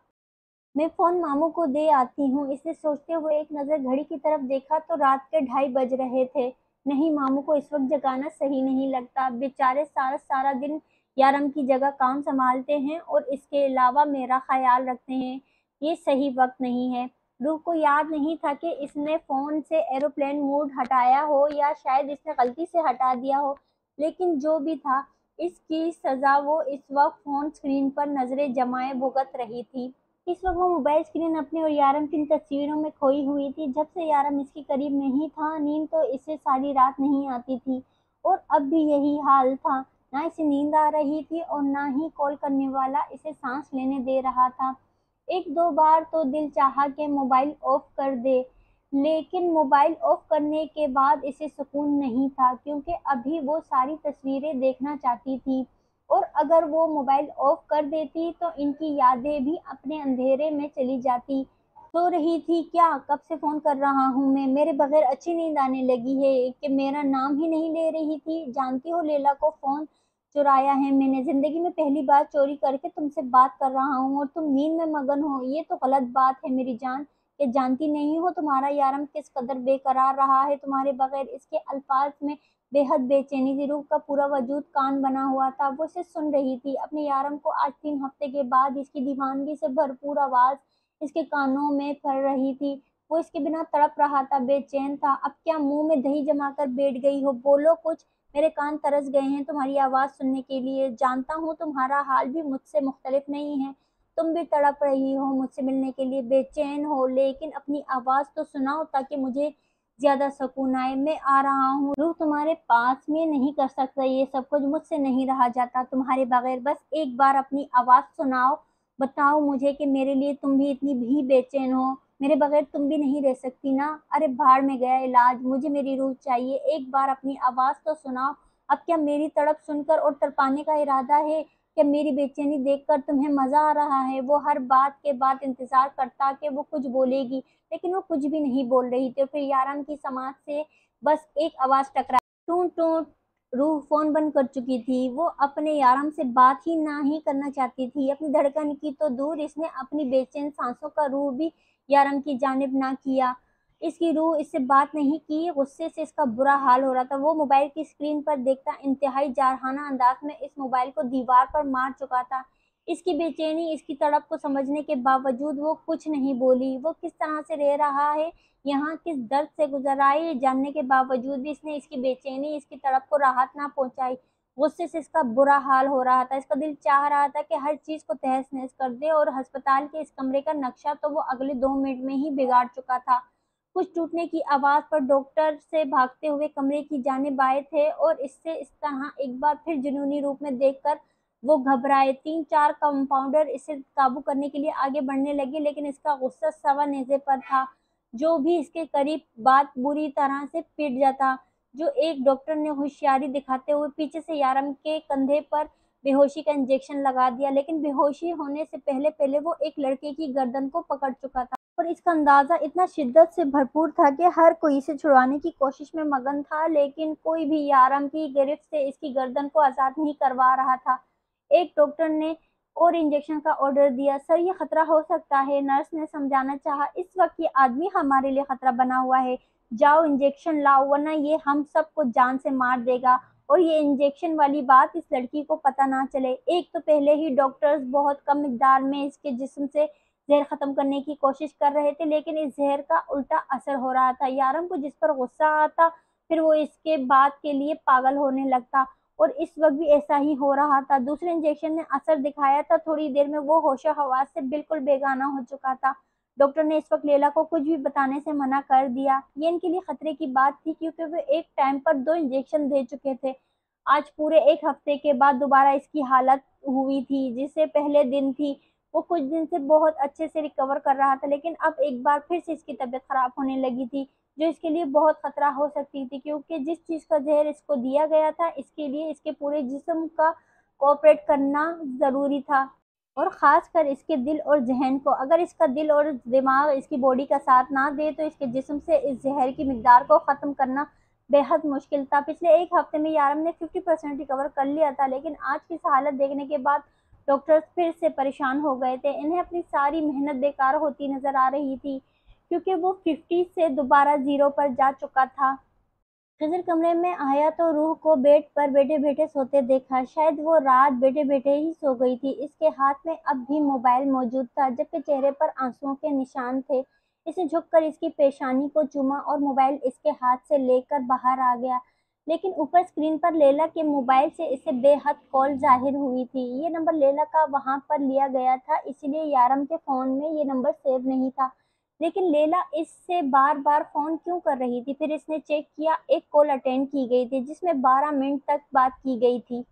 मैं फ़ोन मामू को दे आती हूँ, इसे सोचते हुए एक नज़र घड़ी की तरफ देखा तो रात के 2:30 बज रहे थे। नहीं, मामू को इस वक़्त जगाना सही नहीं लगता। बेचारे सारा-सारा दिन यारम की जगह काम सँभालते हैं और इसके अलावा मेरा ख़्याल रखते हैं। ये सही वक़्त नहीं है। रूह को याद नहीं था कि इसने फ़ोन से एरोप्लेन मोड हटाया हो या शायद इसने गलती से हटा दिया हो। लेकिन जो भी था, इसकी सज़ा वो इस वक़्त फ़ोन स्क्रीन पर नज़रें जमाए भुगत रही थी। इस वक़्त वो मोबाइल स्क्रीन अपनी और यारम की इन तस्वीरों में खोई हुई थी। जब से यारम इसके करीब नहीं था, नींद तो इसे सारी रात नहीं आती थी और अब भी यही हाल था। ना इसे नींद आ रही थी और ना ही कॉल करने वाला इसे सांस लेने दे रहा था। एक दो बार तो दिल चाहा कि मोबाइल ऑफ कर दे, लेकिन मोबाइल ऑफ करने के बाद इसे सुकून नहीं था, क्योंकि अभी वो सारी तस्वीरें देखना चाहती थी और अगर वो मोबाइल ऑफ कर देती तो इनकी यादें भी अपने अंधेरे में चली जाती। सो रही थी क्या? कब से फ़ोन कर रहा हूँ मैं, मेरे बगैर अच्छी नींद आने लगी है कि मेरा नाम ही नहीं ले रही थी। जानती हो, लैला को फ़ोन चुराया है मैंने, ज़िंदगी में पहली बार चोरी करके तुमसे बात कर रहा हूँ और तुम नींद में मगन हो। ये तो गलत बात है मेरी जान, कि जानती नहीं हो तुम्हारा यारम किस कदर बेकरार रहा है तुम्हारे बगैर। इसके अल्फाज में बेहद बेचैनी थी। रूह का पूरा वजूद कान बना हुआ था। वो इसे सुन रही थी। अपने यारम को आज 3 हफ्ते के बाद इसकी दीवानगी से भरपूर आवाज़ इसके कानों में पड़ रही थी। वो इसके बिना तड़प रहा था, बेचैन था। अब क्या मुँह में दही जमाकर बैठ गई हो? बोलो कुछ, मेरे कान तरस गए हैं तुम्हारी आवाज़ सुनने के लिए। जानता हूँ तुम्हारा हाल भी मुझसे मुख्तलिफ नहीं है। तुम भी तड़प रही हो मुझसे मिलने के लिए, बेचैन हो, लेकिन अपनी आवाज़ तो सुनाओ ताकि मुझे ज़्यादा सुकून आए। मैं आ रहा हूँ। रूह तुम्हारे पास, मैं नहीं कर सकता ये सब कुछ, मुझसे नहीं रहा जाता तुम्हारे बगैर। बस एक बार अपनी आवाज़ सुनाओ, बताओ मुझे कि मेरे लिए तुम भी इतनी भी बेचैन हो। मेरे बगैर तुम भी नहीं रह सकती ना। अरे भाड़ में गया इलाज, मुझे मेरी रूह चाहिए। एक बार अपनी आवाज़ तो सुनाओ। अब क्या मेरी तड़प सुनकर और तड़पाने का इरादा है? क्या मेरी बेचैनी देखकर तुम्हें मज़ा आ रहा है? वो हर बात के बाद इंतज़ार करता कि वो कुछ बोलेगी, लेकिन वो कुछ भी नहीं बोल रही थी। फिर यारम की समात से बस एक आवाज़ टकराई, टूं टूं। रूह फ़ोन बंद कर चुकी थी। वो अपने यारम से बात ही ना ही करना चाहती थी। अपनी धड़कन की तो दूर, इसने अपनी बेचैन सांसों का रुख भी यारम की जानिब ना किया। इसकी रूह इससे बात नहीं की, गुस्से से इसका बुरा हाल हो रहा था। वो मोबाइल की स्क्रीन पर देखता इंतहाई जारहाना अंदाज में इस मोबाइल को दीवार पर मार चुका था। इसकी बेचैनी, इसकी तड़प को समझने के बावजूद वो कुछ नहीं बोली। वो किस तरह से रह रहा है यहाँ, किस दर्द से गुज़र रहा है, ये जानने के बावजूद भी इसने इसकी बेचैनी, इसकी तड़प को राहत ना पहुँचाई। गुस्से से इसका बुरा हाल हो रहा था। इसका दिल चाह रहा था कि हर चीज़ को तहस-नहस कर दे और अस्पताल के इस कमरे का नक्शा तो वो अगले 2 मिनट में ही बिगाड़ चुका था। कुछ टूटने की आवाज़ पर डॉक्टर से भागते हुए कमरे की जानिब आए थे और इससे इस तरह एक बार फिर जुनूनी रूप में देखकर वो घबराए। 3-4 कंपाउंडर इसे काबू करने के लिए आगे बढ़ने लगे, लेकिन इसका गुस्सा सवा नेज़े पर था। जो भी इसके करीब बात बुरी तरह से पिट जाता। जो एक डॉक्टर ने होशियारी दिखाते हुए पीछे से यारम के कंधे पर बेहोशी का इंजेक्शन लगा दिया, लेकिन बेहोशी होने से पहले-पहले वो एक लड़के की गर्दन को पकड़ चुका था और इसका अंदाज़ा इतना शिद्दत से भरपूर था कि हर कोई इसे छुड़वाने की कोशिश में मगन था, लेकिन कोई भी यारम की गिरफ्त से इसकी गर्दन को आज़ाद नहीं करवा रहा था। एक डॉक्टर ने और इंजेक्शन का ऑर्डर दिया। सर, ये खतरा हो सकता है, नर्स ने समझाना चाहा। इस वक्त ये आदमी हमारे लिए खतरा बना हुआ है। जाओ इंजेक्शन लाओ, वरना ये हम सबको जान से मार देगा। और ये इंजेक्शन वाली बात इस लड़की को पता ना चले। एक तो पहले ही डॉक्टर्स बहुत कम मिकदार में इसके जिस्म से जहर खत्म करने की कोशिश कर रहे थे, लेकिन इस जहर का उल्टा असर हो रहा था। यारम को जिस पर गुस्सा आता, फिर वो इसके बात के लिए पागल होने लगता और इस वक्त भी ऐसा ही हो रहा था। दूसरे इंजेक्शन ने असर दिखाया था। थोड़ी देर में वो होशो हवास से बिल्कुल बेगाना हो चुका था। डॉक्टर ने इस वक्त लेला को कुछ भी बताने से मना कर दिया। ये इनके लिए खतरे की बात थी क्योंकि वो एक टाइम पर 2 इंजेक्शन दे चुके थे। आज पूरे 1 हफ्ते के बाद दोबारा इसकी हालत हुई थी, जिससे पहले दिन थी वो कुछ दिन से बहुत अच्छे से रिकवर कर रहा था, लेकिन अब एक बार फिर से इसकी तबीयत खराब होने लगी थी, जो इसके लिए बहुत खतरा हो सकती थी क्योंकि जिस चीज़ का ज़हर इसको दिया गया था, इसके लिए इसके पूरे जिस्म का कोऑपरेट करना ज़रूरी था। और ख़ासकर इसके दिल और ज़हन को, अगर इसका दिल और दिमाग इसकी बॉडी का साथ ना दे तो इसके जिस्म से इस ज़हर की मिक़दार को ख़त्म करना बेहद मुश्किल था। पिछले 1 हफ़्ते में यारम ने 50% रिकवर कर लिया था, लेकिन आज की इस हालत देखने के बाद डॉक्टर्स फिर से परेशान हो गए थे। इन्हें अपनी सारी मेहनत बेकार होती नज़र आ रही थी क्योंकि वो 50 से दोबारा ज़ीरो पर जा चुका था। खिज़र कमरे में आया तो रूह को बेड पर बैठे-बैठे सोते देखा। शायद वो रात बैठे-बैठे ही सो गई थी। इसके हाथ में अब भी मोबाइल मौजूद था, जबकि चेहरे पर आंसुओं के निशान थे। इसने झुककर इसकी पेशानी को चूमा और मोबाइल इसके हाथ से लेकर बाहर आ गया। लेकिन ऊपर स्क्रीन पर लैला के मोबाइल से इसे बेहद कॉल ज़ाहिर हुई थी। ये नंबर लैला का वहाँ पर लिया गया था, इसलिए यारम के फ़ोन में ये नंबर सेव नहीं था। लेकिन लैला इससे बार-बार फ़ोन क्यों कर रही थी? फिर इसने चेक किया, एक कॉल अटेंड की गई थी जिसमें 12 मिनट तक बात की गई थी।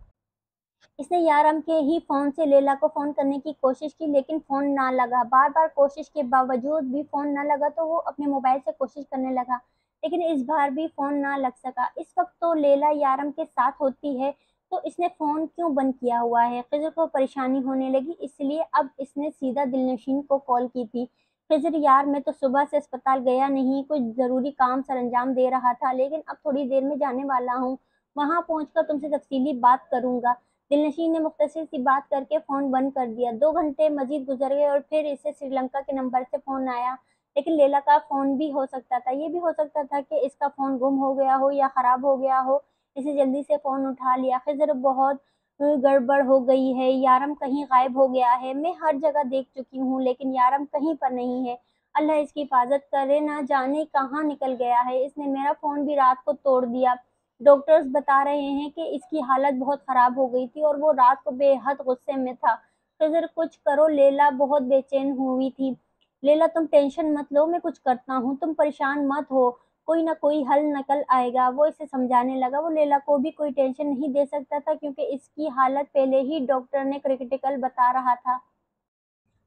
इसने यारम के ही फ़ोन से लैला को फ़ोन करने की कोशिश की, लेकिन फ़ोन ना लगा। बार-बार कोशिश के बावजूद भी फ़ोन ना लगा तो वो अपने मोबाइल से कोशिश करने लगा, लेकिन इस बार भी फ़ोन ना लग सका। इस वक़्त तो लैला यारम के साथ होती है, तो इसने फ़ोन क्यों बंद किया हुआ है? खिज़र को परेशानी होने लगी, इसलिए अब इसने सीधा दिलनशीन को कॉल की थी। खिज़र यार, मैं तो सुबह से अस्पताल गया नहीं, कुछ ज़रूरी काम सरअंजाम दे रहा था, लेकिन अब थोड़ी देर में जाने वाला हूँ। वहाँ पहुँचकर तुमसे तफ़सीली बात करूँगा। दिलनशीन ने मुख्तसर सी बात करके फ़ोन बंद कर दिया। 2 घंटे मज़ीद गुज़र गए और फिर इसे श्रीलंका के नंबर से फ़ोन आया, लेकिन लैला का फ़ोन भी हो सकता था। ये भी हो सकता था कि इसका फ़ोन गुम हो गया हो या ख़राब हो गया हो। इसे जल्दी से फ़ोन उठा लिया। खिज़र, बहुत गड़बड़ हो गई है, यारम कहीं गायब हो गया है। मैं हर जगह देख चुकी हूँ, लेकिन यारम कहीं पर नहीं है। अल्लाह इसकी हिफ़ाज़त करे, ना जाने कहाँ निकल गया है। इसने मेरा फ़ोन भी रात को तोड़ दिया। डॉक्टर्स बता रहे हैं कि इसकी हालत बहुत ख़राब हो गई थी और वो रात को बेहद गुस्से में था। खिज़र, कुछ करो, लैला बहुत बेचैन हुई थी। लैला, तुम टेंशन मत लो, मैं कुछ करता हूँ, तुम परेशान मत हो, कोई ना कोई हल निकल आएगा। वो इसे समझाने लगा। वो लैला को भी कोई टेंशन नहीं दे सकता था क्योंकि इसकी हालत पहले ही डॉक्टर ने क्रिटिकल बता रहा था।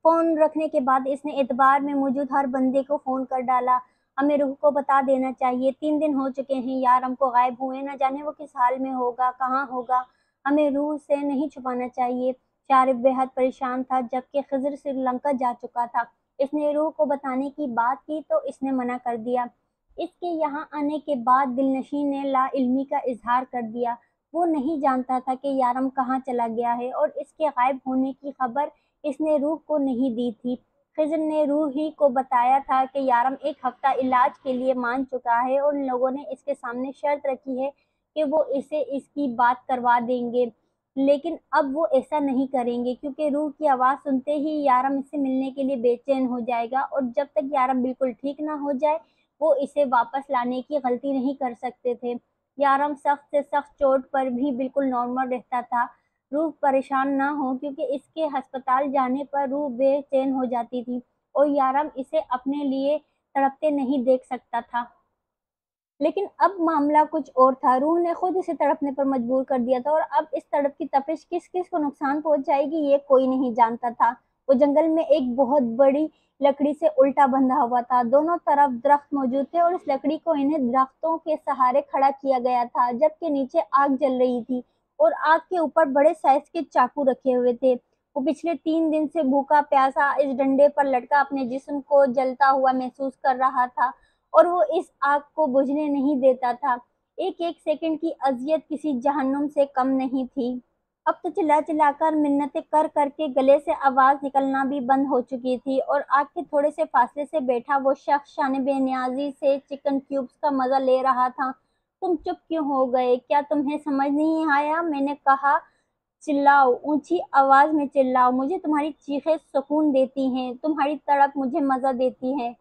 फ़ोन रखने के बाद इसने एतबार में मौजूद हर बंदे को फ़ोन कर डाला। हमें रूह को बता देना चाहिए, 3 दिन हो चुके हैं यार हमको गायब हुए, ना जाने वो किस हाल में होगा, कहाँ होगा। हमें रूह से नहीं छुपाना चाहिए। शारिब बेहद परेशान था, जबकि खिज़र श्रीलंका जा चुका था। इसने रूह को बताने की बात की तो इसने मना कर दिया। इसके यहाँ आने के बाद दिलनशीन ने लाइल्मी का इज़हार कर दिया। वो नहीं जानता था कि यारम कहाँ चला गया है और इसके गायब होने की खबर इसने रूह को नहीं दी थी। खिज़र ने रूह ही को बताया था कि यारम 1 हफ्ता इलाज के लिए मान चुका है और उन लोगों ने इसके सामने शर्त रखी है कि वो इसे इसकी बात करवा देंगे। लेकिन अब वो ऐसा नहीं करेंगे क्योंकि रूह की आवाज़ सुनते ही यारम इससे मिलने के लिए बेचैन हो जाएगा और जब तक यारम बिल्कुल ठीक ना हो जाए, वो इसे वापस लाने की गलती नहीं कर सकते थे। यारम सख्त से सख्त चोट पर भी बिल्कुल नॉर्मल रहता था। रूह परेशान ना हो क्योंकि इसके अस्पताल जाने पर रूह बेचैन हो जाती थी और यारम इसे अपने लिए तड़पते नहीं देख सकता था। लेकिन अब मामला कुछ और था। रूह ने खुद इसे तड़पने पर मजबूर कर दिया था और अब इस तड़प की तपिश किस-किस को नुकसान पहुंचाएगी ये कोई नहीं जानता था। वो जंगल में एक बहुत बड़ी लकड़ी से उल्टा बंधा हुआ था। दोनों तरफ दरख्त मौजूद थे और इस लकड़ी को इन्हें दरख्तों के सहारे खड़ा किया गया था, जबकि नीचे आग जल रही थी और आग के ऊपर बड़े साइज के चाकू रखे हुए थे। वो पिछले 3 दिन से भूखा प्यासा इस डंडे पर लटका अपने जिस्म को जलता हुआ महसूस कर रहा था और वो इस आग को बुझने नहीं देता था। एक-एक सेकंड की अज़ियत किसी जहन्नुम से कम नहीं थी। अब तो चिल्ला-चिल्लाकर मिन्नतें कर-कर के गले से आवाज़ निकलना भी बंद हो चुकी थी और आग के थोड़े से फासले से बैठा वो शख्स शान बेनियाज़ी से चिकन क्यूब्स का मज़ा ले रहा था। तुम चुप क्यों हो गए? क्या तुम्हें समझ नहीं आया? मैंने कहा चिल्लाओ, ऊँची आवाज़ में चिल्लाओ। मुझे तुम्हारी चीखें सुकून देती हैं, तुम्हारी तड़प मुझे मज़ा देती है।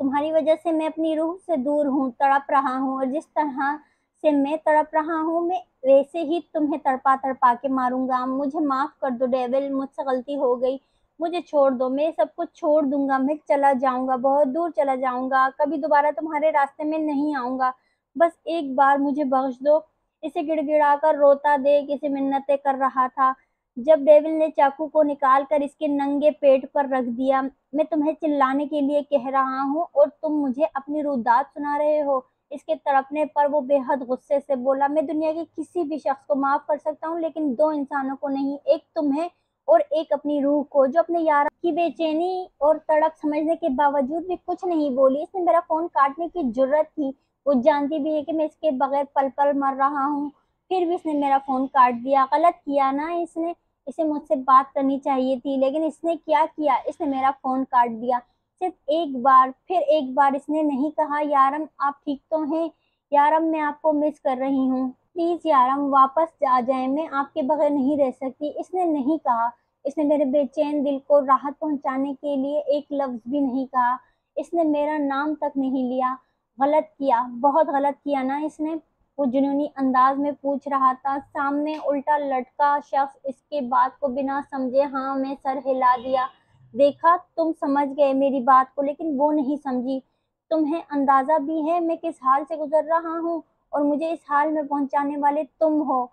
तुम्हारी वजह से मैं अपनी रूह से दूर हूँ, तड़प रहा हूँ और जिस तरह से मैं तड़प रहा हूँ, मैं वैसे ही तुम्हें तड़पा-तड़पा के मारूँगा। मुझे माफ़ कर दो डेविल, मुझसे गलती हो गई। मुझे छोड़ दो, मैं सब कुछ छोड़ दूंगा, मैं चला जाऊंगा, बहुत दूर चला जाऊंगा, कभी दोबारा तुम्हारे रास्ते में नहीं आऊंगा, बस एक बार मुझे बख्श दो। इसे गिड़गिड़ाकर रोता देख इसे मिन्नतें कर रहा था। जब डेविल ने चाकू को निकाल कर इसके नंगे पेट पर रख दिया, मैं तुम्हें चिल्लाने के लिए कह रहा हूँ और तुम मुझे अपनी रुदात सुना रहे हो। इसके तड़पने पर वो बेहद गुस्से से बोला, मैं दुनिया के किसी भी शख्स को माफ कर सकता हूँ, लेकिन दो इंसानों को नहीं, एक तुम्हें और एक अपनी रूह को, जो अपने यार की बेचैनी और तड़प समझने के बावजूद भी कुछ नहीं बोली। इसने मेरा फोन काटने की जुर्रत की, वो जानती भी है कि मैं इसके बगैर पल पल मर रहा हूँ, फिर भी इसने मेरा फोन काट दिया। गलत किया ना इसने, इसे मुझसे बात करनी चाहिए थी, लेकिन इसने क्या किया, इसने मेरा फोन काट दिया। सिर्फ एक बार, फिर एक बार इसने नहीं कहा, यारम आप ठीक तो हैं, यारम मैं आपको मिस कर रही हूँ, प्लीज यारम वापस आ जाए, मैं आपके बगैर नहीं रह सकती। इसने नहीं कहा, इसने मेरे बेचैन दिल को राहत पहुंचाने के लिए एक लफ्ज भी नहीं कहा, इसने मेरा नाम तक नहीं लिया। गलत किया, बहुत गलत किया ना इसने, वो जुनूनी अंदाज में पूछ रहा था। सामने उल्टा लटका शख्स इसके बात को बिना समझे हाँ में सर हिला दिया। देखा, तुम समझ गए मेरी बात को, लेकिन वो नहीं समझी। तुम्हें अंदाजा भी है मैं किस हाल से गुजर रहा हूँ, और मुझे इस हाल में पहुंचाने वाले तुम हो,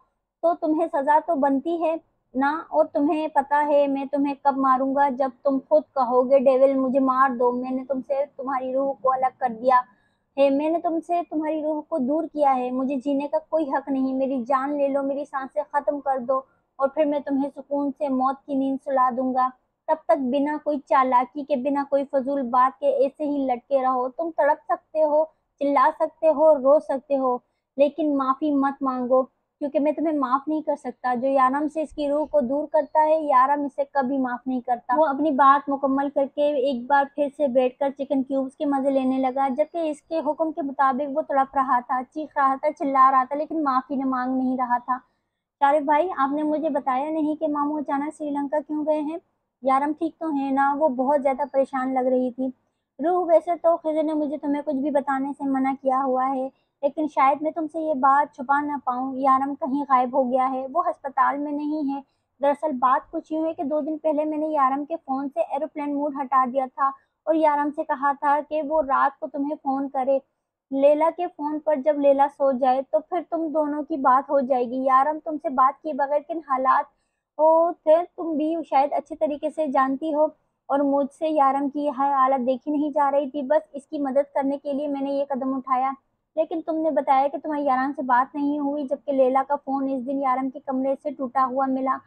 तो तुम्हें सजा तो बनती है ना। और तुम्हें पता है मैं तुम्हें कब मारूंगा, जब तुम खुद कहोगे डेविल मुझे मार दो, मैंने तुमसे तुम्हारी रूह को अलग कर दिया है, मैंने तुमसे तुम्हारी रूह को दूर किया है, मुझे जीने का कोई हक नहीं, मेरी जान ले लो, मेरी सांसें खत्म कर दो, और फिर मैं तुम्हें सुकून से मौत की नींद सुला दूंगा। तब तक बिना कोई चालाकी के, बिना कोई फजूल बात के ऐसे ही लटके रहो। तुम तड़प सकते हो, चिल्ला सकते हो, रो सकते हो, लेकिन माफी मत मांगो, क्योंकि मैं तुम्हें माफ नहीं कर सकता। जो यारम से इसकी रूह को दूर करता है, यारम इसे कभी माफ नहीं करता। वो अपनी बात मुकम्मल करके एक बार फिर से बैठकर चिकन क्यूब्स के मजे लेने लगा, जबकि इसके हुक्म के मुताबिक वो तड़प रहा था, चीख रहा था, चिल्ला रहा था, लेकिन माफी न मांग नहीं रहा था। शारिफ भाई, आपने मुझे बताया नहीं कि मामू अचानक श्रीलंका क्यों गए हैं। यारम ठीक तो है ना? वो बहुत ज्यादा परेशान लग रही थी। रूह, वैसे तो खिज़र ने मुझे तुम्हें कुछ भी बताने से मना किया हुआ है, लेकिन शायद मैं तुमसे ये बात छुपा ना पाऊँ। यारम कहीं गायब हो गया है, वो अस्पताल में नहीं है। दरअसल बात कुछ यूँ है कि 2 दिन पहले मैंने यारम के फ़ोन से एरोप्लेन मोड हटा दिया था, और यारम से कहा था कि वो रात को तुम्हें फ़ोन करे, लैला के फ़ोन पर। जब लैला सो जाए तो फिर तुम दोनों की बात हो जाएगी। यारम तुमसे बात किए बगैर किन हालात हो थे तुम भी शायद अच्छे तरीके से जानती हो, और मुझसे यारम की यह हालत देखी नहीं जा रही थी, बस इसकी मदद करने के लिए मैंने ये कदम उठाया। लेकिन तुमने बताया कि तुम्हारी यारम से बात नहीं हुई, जबकि लैला का फ़ोन इस दिन यारम के कमरे से टूटा हुआ मिला।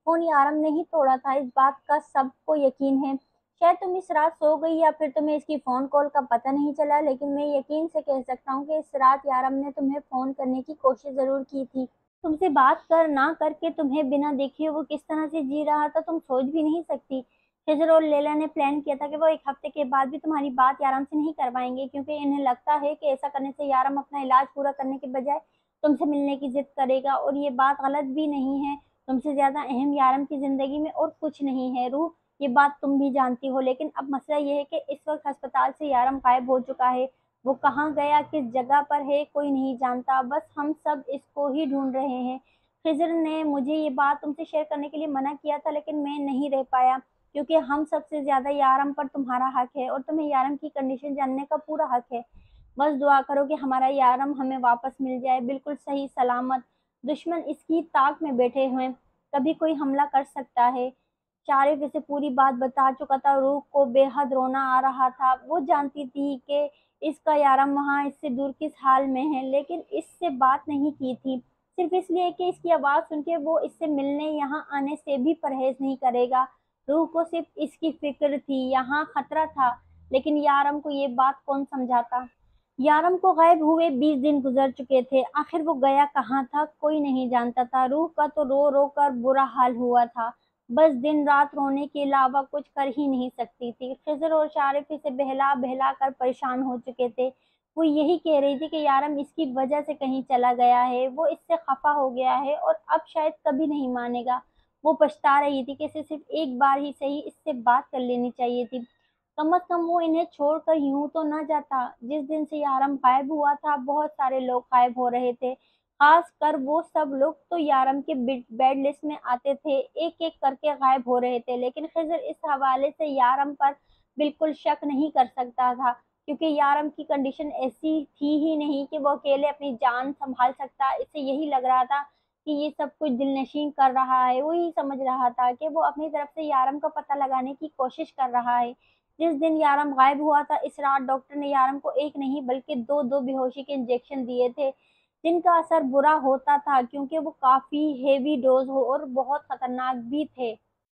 फ़ोन यारम ने ही तोड़ा था, इस बात का सबको यकीन है। शायद तुम इस रात सो गई, या फिर तुम्हें इसकी फ़ोन कॉल का पता नहीं चला, लेकिन मैं यकीन से कह सकता हूँ कि इस रात यारम ने तुम्हें फ़ोन करने की कोशिश ज़रूर की थी। तुमसे बात कर ना करके तुम्हें बिना देखे वो किस तरह से जी रहा था, तुम सोच भी नहीं सकती। खिज़र और लैला ने प्लान किया था कि वो 1 हफ्ते के बाद भी तुम्हारी बात यारम से नहीं करवाएंगे, क्योंकि इन्हें लगता है कि ऐसा करने से यारम अपना इलाज पूरा करने के बजाय तुमसे मिलने की जिद करेगा। और ये बात गलत भी नहीं है, तुमसे ज्यादा अहम यारम की जिंदगी में और कुछ नहीं है रूह, ये बात तुम भी जानती हो। लेकिन अब मसला ये है कि इस वक्त अस्पताल से यारम गायब हो चुका है, वो कहाँ गया, किस जगह पर है, कोई नहीं जानता, बस हम सब इसको ही ढूंढ रहे हैं। खिज़र ने मुझे ये बात तुमसे शेयर करने के लिए मना किया था, लेकिन मैं नहीं रह पाया, क्योंकि हम सबसे ज्यादा यारम पर तुम्हारा हक है, और तुम्हें यारम की कंडीशन जानने का पूरा हक है। बस दुआ करो कि हमारा यारम हमें वापस मिल जाए, बिल्कुल सही सलामत। दुश्मन इसकी ताक में बैठे हुए, कभी कोई हमला कर सकता है। शारिफ इसे पूरी बात बता चुका था। रूह को बेहद रोना आ रहा था, वो जानती थी कि इसका यारम वहाँ इससे दूर किस हाल में है, लेकिन इससे बात नहीं की थी, सिर्फ इसलिए कि इसकी आवाज़ सुन के वो इससे मिलने यहाँ आने से भी परहेज नहीं करेगा। रूह को सिर्फ इसकी फिक्र थी, यहाँ खतरा था, लेकिन यारम को ये बात कौन समझाता। यारम को गायब हुए 20 दिन गुजर चुके थे, आखिर वो गया कहाँ था, कोई नहीं जानता था। रूह का तो रो रो कर बुरा हाल हुआ था, बस दिन रात रोने के अलावा कुछ कर ही नहीं सकती थी। खिज़र और शारिफ इसे बहला बहला कर परेशान हो चुके थे। वो यही कह रही थी कि यारम इसकी वजह से कहीं चला गया है, वो इससे खफा हो गया है और अब शायद कभी नहीं मानेगा। वो पछता रही थी कि इसे सिर्फ एक बार ही सही इससे बात कर लेनी चाहिए थी, कम अज कम वो इन्हें छोड़कर यूं तो ना जाता। जिस दिन से यारम गायब हुआ था, बहुत सारे लोग गायब हो रहे थे, खास कर वो सब लोग तो यारम के बेड लिस्ट में आते थे, एक एक करके गायब हो रहे थे, लेकिन खिज़र इस हवाले से यारम पर बिल्कुल शक नहीं कर सकता था, क्योंकि यारम की कंडीशन ऐसी थी ही नहीं कि वो अकेले अपनी जान संभाल सकता। इसे यही लग रहा था कि ये सब कुछ दिलनशीं कर रहा है, वो यही समझ रहा था कि वो अपनी तरफ से यारम का पता लगाने की कोशिश कर रहा है। जिस दिन यारम गायब हुआ था, इस रात डॉक्टर ने यारम को एक नहीं बल्कि 2-2 बेहोशी के इंजेक्शन दिए थे, जिनका असर बुरा होता था क्योंकि वो काफ़ी हेवी डोज़ हो और बहुत खतरनाक भी थे।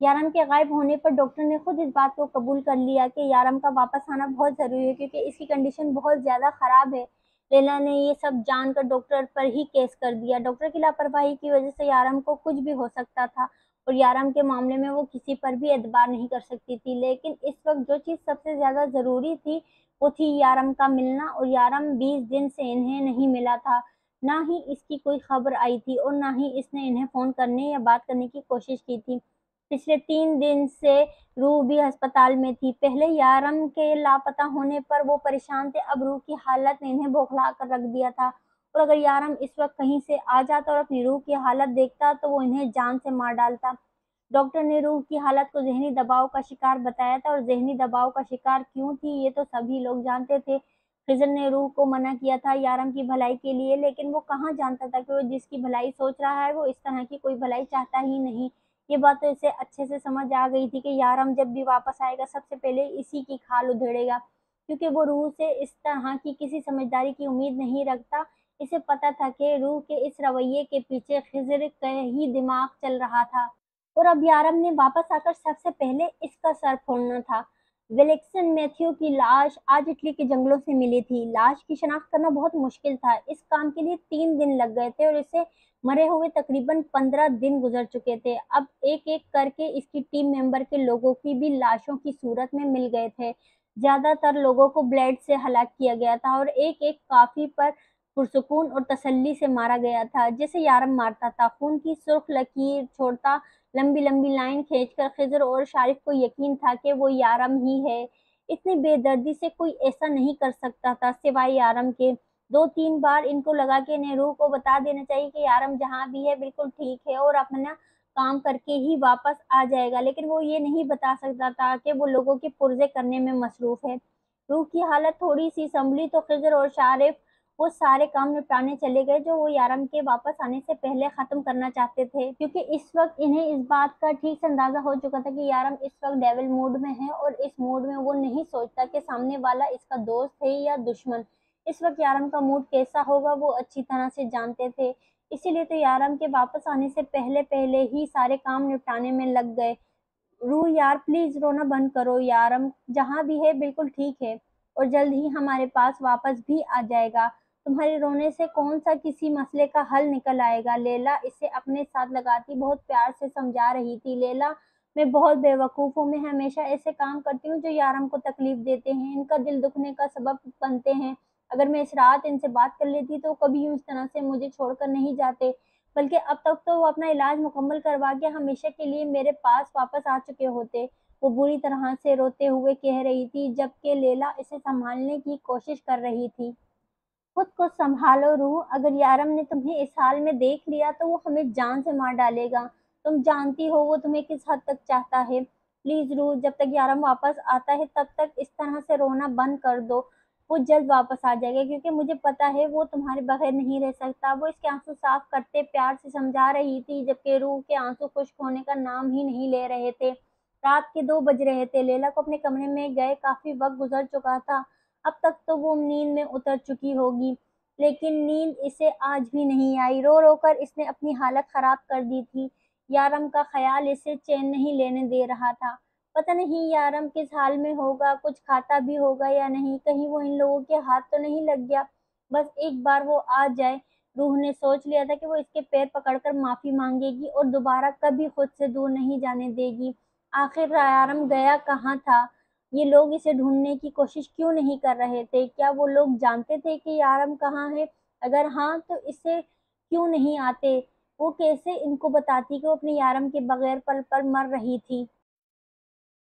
यारम के गायब होने पर डॉक्टर ने खुद इस बात को कबूल कर लिया कि यारम का वापस आना बहुत ज़रूरी है, क्योंकि इसकी कंडीशन बहुत ज़्यादा ख़राब है। लैला ने ये सब जानकर डॉक्टर पर ही केस कर दिया। डॉक्टर की लापरवाही की वज़ह से यारम को कुछ भी हो सकता था और यारम के मामले में वो किसी पर भी एतबार नहीं कर सकती थी। लेकिन इस वक़्त जो चीज़ सबसे ज़्यादा ज़रूरी थी, वो थी यारम का मिलना, और यारम 20 दिन से इन्हें नहीं मिला था। ना ही इसकी कोई खबर आई थी और ना ही इसने इन्हें फ़ोन करने या बात करने की कोशिश की थी। पिछले 3 दिन से रूह भी अस्पताल में थी। पहले यारम के लापता होने पर वो परेशान थे, अब रूह की हालत ने इन्हें बौखला कर रख दिया था, और अगर यारम इस वक़्त कहीं से आ जाता और अपनी रूह की हालत देखता तो वो इन्हें जान से मार डालता। डॉक्टर ने रूह की हालत को ज़हनी दबाव का शिकार बताया था, और ज़हनी दबाव का शिकार क्यों थी ये तो सभी लोग जानते थे। खिज़र ने रूह को मना किया था यारम की भलाई के लिए, लेकिन वो कहाँ जानता था कि वो जिसकी भलाई सोच रहा है वो इस तरह की कोई भलाई चाहता ही नहीं। ये बात तो इसे अच्छे से समझ आ गई थी कि यारम जब भी वापस आएगा सबसे पहले इसी की खाल उधेड़ेगा, क्योंकि वो रूह से इस तरह की किसी समझदारी की उम्मीद नहीं रखता। इसे पता था कि रूह के इस रवैये के पीछे खिज़र का ही दिमाग चल रहा था, और अब यारम ने वापस आकर सबसे पहले इसका सर फोड़ना था। विल्सन मैथ्यू की लाश आज इटली के जंगलों से मिली थी। लाश की शिनाख्त करना बहुत मुश्किल था। इस काम के लिए 3 दिन लग गए थे और इसे मरे हुए तकरीबन 15 दिन गुजर चुके थे। अब एक-एक करके इसकी टीम मेंबर के लोगों की भी लाशों की सूरत में मिल गए थे। ज़्यादातर लोगों को ब्लेड से हलाक किया गया था और एक-एक काफ़ी पर पुरसुकून और तसल्ली से मारा गया था, जैसे यारम मारता था। खून की सुर्ख लकीर छोड़ता लंबी-लंबी लाइन खींचकर खिज़र और शारिफ को यकीन था कि वो यारम ही है। इतनी बेदर्दी से कोई ऐसा नहीं कर सकता था सिवाय यारम के। 2-3 बार इनको लगा कि इन्हें रूह को बता देना चाहिए कि यारम जहाँ भी है बिल्कुल ठीक है और अपना काम करके ही वापस आ जाएगा, लेकिन वो ये नहीं बता सकता था कि वो लोगों के पुर्ज़े करने में मसरूफ़ है। रूह की हालत थोड़ी-सी सँभली तो खिज़र और शारिफ वो सारे काम निपटाने चले गए जो वो यारम के वापस आने से पहले ख़त्म करना चाहते थे, क्योंकि इस वक़्त इन्हें इस बात का ठीक से अंदाज़ा हो चुका था कि यारम इस वक़्त डेविल मूड में है, और इस मूड में वो नहीं सोचता कि सामने वाला इसका दोस्त है या दुश्मन। इस वक़्त यारम का मूड कैसा होगा वो अच्छी तरह से जानते थे, इसीलिए तो यारम के वापस आने से पहले-पहले ही सारे काम निपटाने में लग गए। रूह यार प्लीज़ रोना बंद करो, यारम जहाँ भी है बिल्कुल ठीक है और जल्द ही हमारे पास वापस भी आ जाएगा। तुम्हारे रोने से कौन-सा किसी मसले का हल निकल आएगा। लैला इसे अपने साथ लगाती बहुत प्यार से समझा रही थी। लैला, मैं बहुत बेवकूफ़ हूँ, मैं हमेशा ऐसे काम करती हूँ जो यारम को तकलीफ़ देते हैं, इनका दिल दुखने का सबब बनते हैं। अगर मैं इस रात इनसे बात कर लेती तो कभी यूँ इस तरह से मुझे छोड़कर नहीं जाते। बल्कि अब तक तो वो अपना इलाज मुकम्मल करवा के हमेशा के लिए मेरे पास वापस आ चुके होते। वो बुरी तरह से रोते हुए कह रही थी, जबकि लैला इसे सँभालने की कोशिश कर रही थी। खुद को सँभालो रूह, अगर यारम ने तुम्हें इस हाल में देख लिया तो वो हमें जान से मार डालेगा। तुम जानती हो वो तुम्हें किस हद तक चाहता है। प्लीज़ रूह, जब तक यारम वापस आता है तब तक इस तरह से रोना बंद कर दो। वो जल्द वापस आ जाएगा, क्योंकि मुझे पता है वो तुम्हारे बगैर नहीं रह सकता। वो इसके आँसू साफ़ करते प्यार से समझा रही थी, जबकि रूह के आँसू खुश्क होने का नाम ही नहीं ले रहे थे। रात के 2 बज रहे थे। लैला को अपने कमरे में गए काफ़ी वक़्त गुज़र चुका था। अब तक तो वो नींद में उतर चुकी होगी, लेकिन नींद इसे आज भी नहीं आई। रो-रो कर इसने अपनी हालत ख़राब कर दी थी। यारम का ख़्याल इसे चैन नहीं लेने दे रहा था। पता नहीं यारम किस हाल में होगा, कुछ खाता भी होगा या नहीं, कहीं वो इन लोगों के हाथ तो नहीं लग गया। बस एक बार वो आ जाए। रूह ने सोच लिया था कि वो इसके पैर पकड़कर माफ़ी माँगेगी और दोबारा कभी खुद से दूर नहीं जाने देगी। आखिर यारम गया कहाँ था? ये लोग इसे ढूँढने की कोशिश क्यों नहीं कर रहे थे? क्या वो लोग जानते थे कि यारम कहाँ है? अगर हाँ, तो इसे क्यों नहीं आते? वो कैसे इनको बताती कि वो अपने यारम के बगैर पल-पल मर रही थी?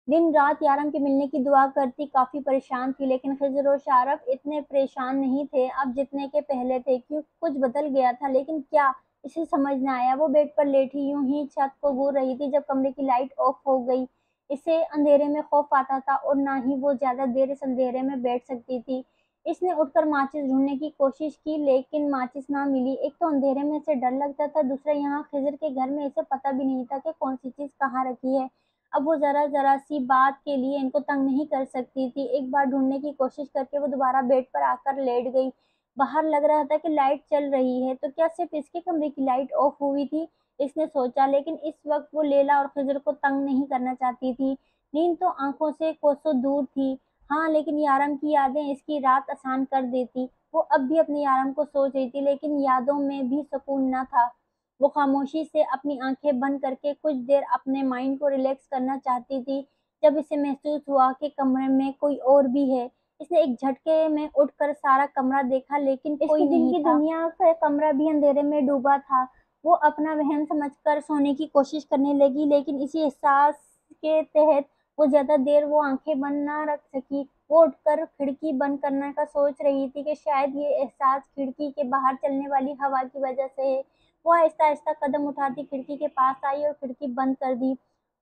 दिन रात यारम के मिलने की दुआ करती, काफी परेशान थी, लेकिन खिज़र और शारफ इतने परेशान नहीं थे अब जितने के पहले थे। क्यों कुछ बदल गया था, लेकिन क्या, इसे समझ न आया। वो बेड पर लेटी यूं ही छत को घूर रही थी जब कमरे की लाइट ऑफ हो गई। इसे अंधेरे में खौफ आता था और ना ही वो ज्यादा देर इस अंधेरे में बैठ सकती थी। इसने उठकर माचिस ढूंढने की कोशिश की, लेकिन माचिस ना मिली। एक तो अंधेरे में इसे डर लगता था, दूसरा यहाँ खिज़र के घर में इसे पता भी नहीं था कि कौन सी चीज कहाँ रखी है। अब वो ज़रा सी बात के लिए इनको तंग नहीं कर सकती थी। एक बार ढूँढने की कोशिश करके वो दोबारा बेड पर आकर लेट गई। बाहर लग रहा था कि लाइट चल रही है, तो क्या सिर्फ इसके कमरे की लाइट ऑफ हुई थी? इसने सोचा, लेकिन इस वक्त वो लैला और खिज़र को तंग नहीं करना चाहती थी। नींद तो आंखों से कोसों दूर थी। हाँ, लेकिन यारम की यादें इसकी रात आसान कर देती। वो अब भी अपने यारम को सोच रही थी, लेकिन यादों में भी सुकून न था। वो खामोशी से अपनी आंखें बंद करके कुछ देर अपने माइंड को रिलैक्स करना चाहती थी, जब इसे महसूस हुआ कि कमरे में कोई और भी है। इसने एक झटके में उठकर सारा कमरा देखा, लेकिन कोई नहीं था। दिन की दुनिया का कमरा भी अंधेरे में डूबा था। वो अपना वहम समझकर सोने की कोशिश करने लगी, लेकिन इसी एहसास के तहत वो ज्यादा देर वो आंखें बंद ना रख सकी। वो उठकर खिड़की बंद करने का सोच रही थी कि शायद ये एहसास खिड़की के बाहर चलने वाली हवा की वजह से है। वो आहिस्ता-आहिस्ता कदम उठाती खिड़की के पास आई और खिड़की बंद कर दी।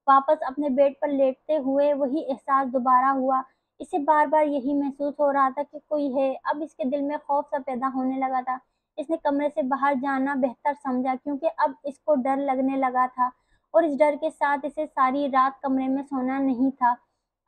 वापस अपने बेड पर लेटते हुए वही एहसास दोबारा हुआ। इसे बार-बार यही महसूस हो रहा था कि कोई है। अब इसके दिल में खौफ सा पैदा होने लगा था। इसने कमरे से बाहर जाना बेहतर समझा, क्योंकि अब इसको डर लगने लगा था और इस डर के साथ इसे सारी रात कमरे में सोना नहीं था।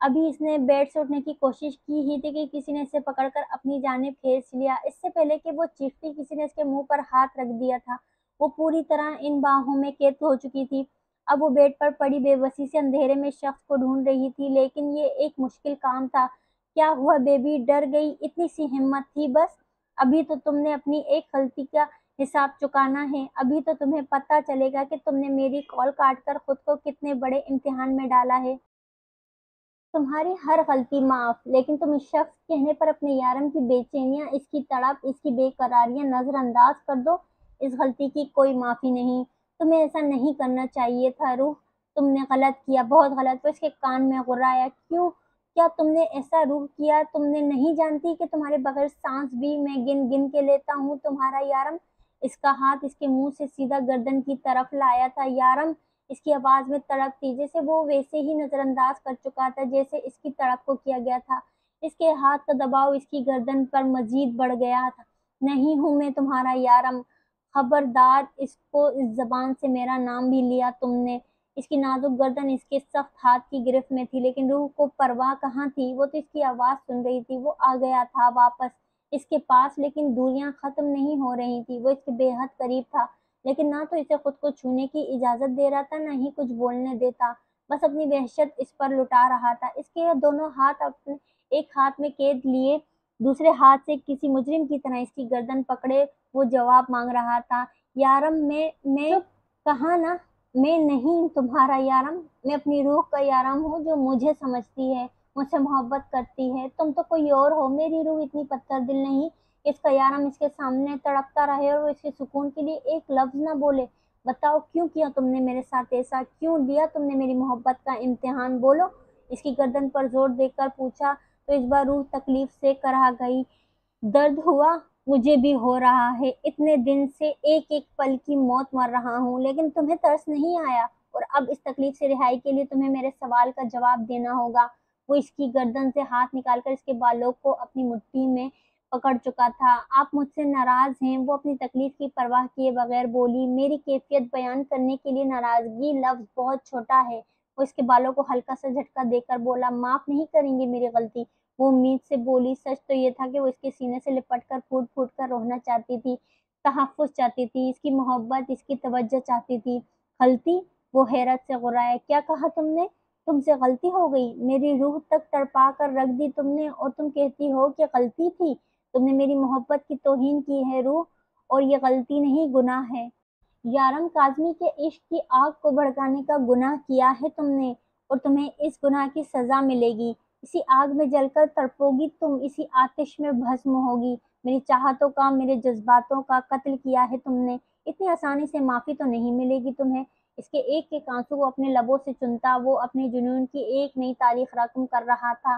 अभी इसने बेड से उठने की कोशिश की ही थी कि किसी ने इसे पकड़कर अपनी जानिब खींच लिया। इससे पहले कि वो चीखती, किसी ने इसके मुँह पर हाथ रख दिया था। वो पूरी तरह इन बाहों में कैद हो चुकी थी। अब वो बेड पर पड़ी बेबसी से अंधेरे में शख्स को ढूंढ रही थी, लेकिन ये एक मुश्किल काम था। क्या हुआ बेबी, डर गई? इतनी सी हिम्मत थी बस। अभी तो तुमने अपनी एक गलती का हिसाब चुकाना है। अभी तो तुम्हें पता चलेगा कि तुमने मेरी कॉल काटकर खुद को कितने बड़े इम्तिहान में डाला है। तुम्हारी हर गलती माफ, लेकिन तुम इस शख्स कहने पर अपने यारम की बेचैनियां, इसकी तड़प, इसकी बेकरारियां नजरअंदाज कर दो। इस गलती की कोई माफी नहीं। तुम्हें ऐसा नहीं करना चाहिए था रूह। तुमने गलत किया, बहुत गलत। वो इसके कान में गुर्राया। क्यों? क्या तुमने ऐसा रूह किया? तुमने नहीं जानती कि तुम्हारे बगैर सांस भी मैं गिन गिन के लेता हूँ तुम्हारा यारम। इसका हाथ इसके मुंह से सीधा गर्दन की तरफ लाया था। यारम, इसकी आवाज में तड़प थी, जैसे वो वैसे ही नजरअंदाज कर चुका था जैसे इसकी तड़प को किया गया था। इसके हाथ का दबाव इसकी गर्दन पर मजीद बढ़ गया था। नहीं हूं मैं तुम्हारा यारम। खबरदार, इसको इस जबान से मेरा नाम भी लिया तुमने। इसकी नाजुक गर्दन इसके सख्त हाथ की गिरफ्त में थी, लेकिन रूह को परवाह कहाँ थी। वो तो इसकी आवाज सुन रही थी। वो आ गया था वापस इसके पास, लेकिन दूरियां खत्म नहीं हो रही थी। वो इसके बेहद करीब था, लेकिन ना तो इसे खुद को छूने की इजाजत दे रहा था, ना ही कुछ बोलने देता। बस अपनी वहशत इस पर लुटा रहा था। इसके दोनों हाथ अपने एक हाथ में कैद लिए, दूसरे हाथ से किसी मुजरिम की तरह इसकी गर्दन पकड़े वो जवाब मांग रहा था। यारम, मैं चुप। कहा ना, मैं नहीं तुम्हारा यारम। मैं अपनी रूह का यारम हूँ, जो मुझे समझती है, मुझसे मोहब्बत करती है। तुम तो कोई और हो। मेरी रूह इतनी पत्थर दिल नहीं। इसका यारम इसके सामने तड़पता रहे और वो इसके सुकून के लिए एक लफ्ज ना बोले। बताओ, क्यों किया तुमने मेरे साथ ऐसा? क्यों लिया तुमने मेरी मोहब्बत का इम्तिहान? बोलो। इसकी गर्दन पर जोर देकर पूछा, तो इस बार रूह तकलीफ से करा गई। दर्द हुआ? मुझे भी हो रहा है। इतने दिन से एक एक पल की मौत मर रहा हूँ, लेकिन तुम्हें तरस नहीं आया। और अब इस तकलीफ से रिहाई के लिए तुम्हें मेरे सवाल का जवाब देना होगा। वो इसकी गर्दन से हाथ निकालकर इसके बालों को अपनी मुट्ठी में पकड़ चुका था। आप मुझसे नाराज हैं? वो अपनी तकलीफ की परवाह किए बगैर बोली। मेरी कैफियत बयान करने के लिए नाराजगी लफ्ज बहुत छोटा है। वो इसके बालों को हल्का सा झटका देकर बोला, माफ नहीं करेंगे मेरी गलती? वो उम्मीद से बोली। सच तो ये था कि वो इसके सीने से लिपट कर फूट फूट कर रोना चाहती थी, तहफ़्फ़ुज़ चाहती थी, इसकी मोहब्बत, इसकी तवज्जो चाहती थी। गलती? वो हैरत से गुर्राया। क्या कहा तुमने? तुमसे गलती हो गई? मेरी रूह तक तड़पा कर रख दी तुमने, और तुम कहती हो कि गलती थी? तुमने मेरी मोहब्बत की तौहीन की है रूह, और ये गलती नहीं, गुनाह है। यारम, काज़मी के इश्क की आग को भड़काने का गुनाह किया है तुमने, और तुम्हें इस गुनाह की सज़ा मिलेगी। इसी आग में जलकर तड़पोगी तुम, इसी आतिश में भस्म होगी। मेरी चाहतों का, मेरे जज्बातों का कत्ल किया है तुमने। इतनी आसानी से माफ़ी तो नहीं मिलेगी तुम्हें। اس کے ایک ایک آنسو وہ اپنے لبوں سے چنتا، وہ اپنے جنون کی ایک نئی تاریخ رقم کر رہا تھا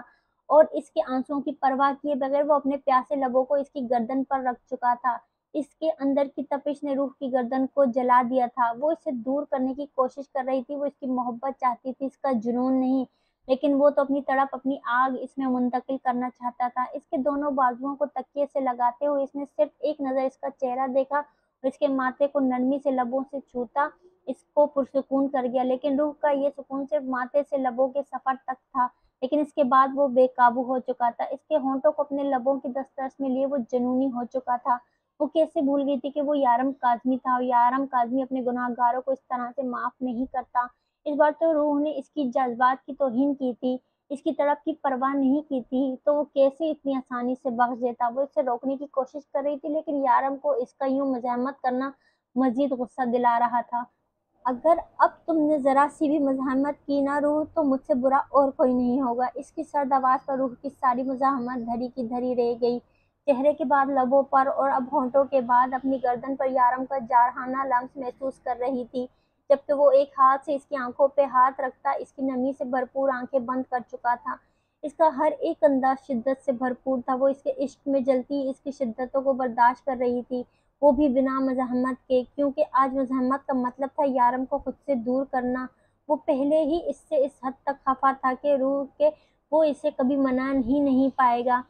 اور اس کے آنسوؤں کی پرواہ کیے بغیر وہ اپنے پیاسے لبوں کو اس کی گردن پر رکھ چکا تھا۔ اس کے اندر کی تپش نے روح کی گردن کو جلا دیا تھا۔ وہ اسے دور کرنے کی کوشش کر رہی تھی، وہ اس کی محبت چاہتی تھی، اس کا جنون نہیں، لیکن وہ تو اپنی تڑپ، اپنی آگ اس میں منتقل کرنا چاہتا تھا۔ اس کے دونوں بازوؤں کو تکیے سے لگاتے ہوئے اس نے صرف ایک نظر اس کا چہرہ دیکھا اور اس کے ماتھے کو نرمی سے لبوں سے چھوتا اس کو پرسکون کر گیا، لیکن روح کا یہ سکون صرف ماتھے سے لبوں کے سفر تک تھا، لیکن اس کے بعد وہ بے قابو ہو چکا تھا۔ اس کے ہونٹوں کو اپنے لبوں کی دسترس میں لیے وہ جنونی ہو چکا تھا۔ وہ کیسے بھول گئی تھی کہ وہ یارم کاظمی تھا اور یارم کاظمی اپنے گناہ گاروں کو اس طرح سے معاف نہیں کرتا۔ اس بار تو روح نے اس کی جذبات کی توہین کی تھی، اس کی طرف کی پرواہ نہیں کی تھی، تو وہ کیسے اتنی آسانی سے بخش دیتا۔ وہ اسے روکنے کی کوشش کر رہی تھی، لیکن یارم کو اس کا یوں مزاحمت کرنا مزید غصہ دلا رہا تھا۔ اگر اب تم نے ذرا سی بھی مزاحمت کی نہ روح، تو مجھ سے برا اور کوئی نہیں ہوگا۔ اس کی سرد آواز پر روح کی ساری مزاحمت دھری کی دھری رہ گئی۔ چہرے کے بعد لبوں پر اور اب ہونٹوں کے بعد اپنی گردن پر یارم کا جارحانہ لمس محسوس کر رہی تھی، جبکہ وہ ایک ہاتھ سے اس کی آنکھوں پہ ہاتھ رکھتا اس کی نمی سے بھرپور آنکھیں بند کر چکا تھا۔ اس کا ہر ایک انداز شدت سے بھرپور تھا، وہ اس کے عشق میں جلتی اس کی شدتوں کو برداشت کر رہی تھی، وہ بھی بنا مزاحمت کے، کیونکہ آج مزاحمت کا مطلب تھا یارم کو خود سے دور کرنا۔ وہ پہلے ہی اس سے اس حد تک خفا تھا کہ روح کہ وہ اسے کبھی منا ہی نہیں پائے گا۔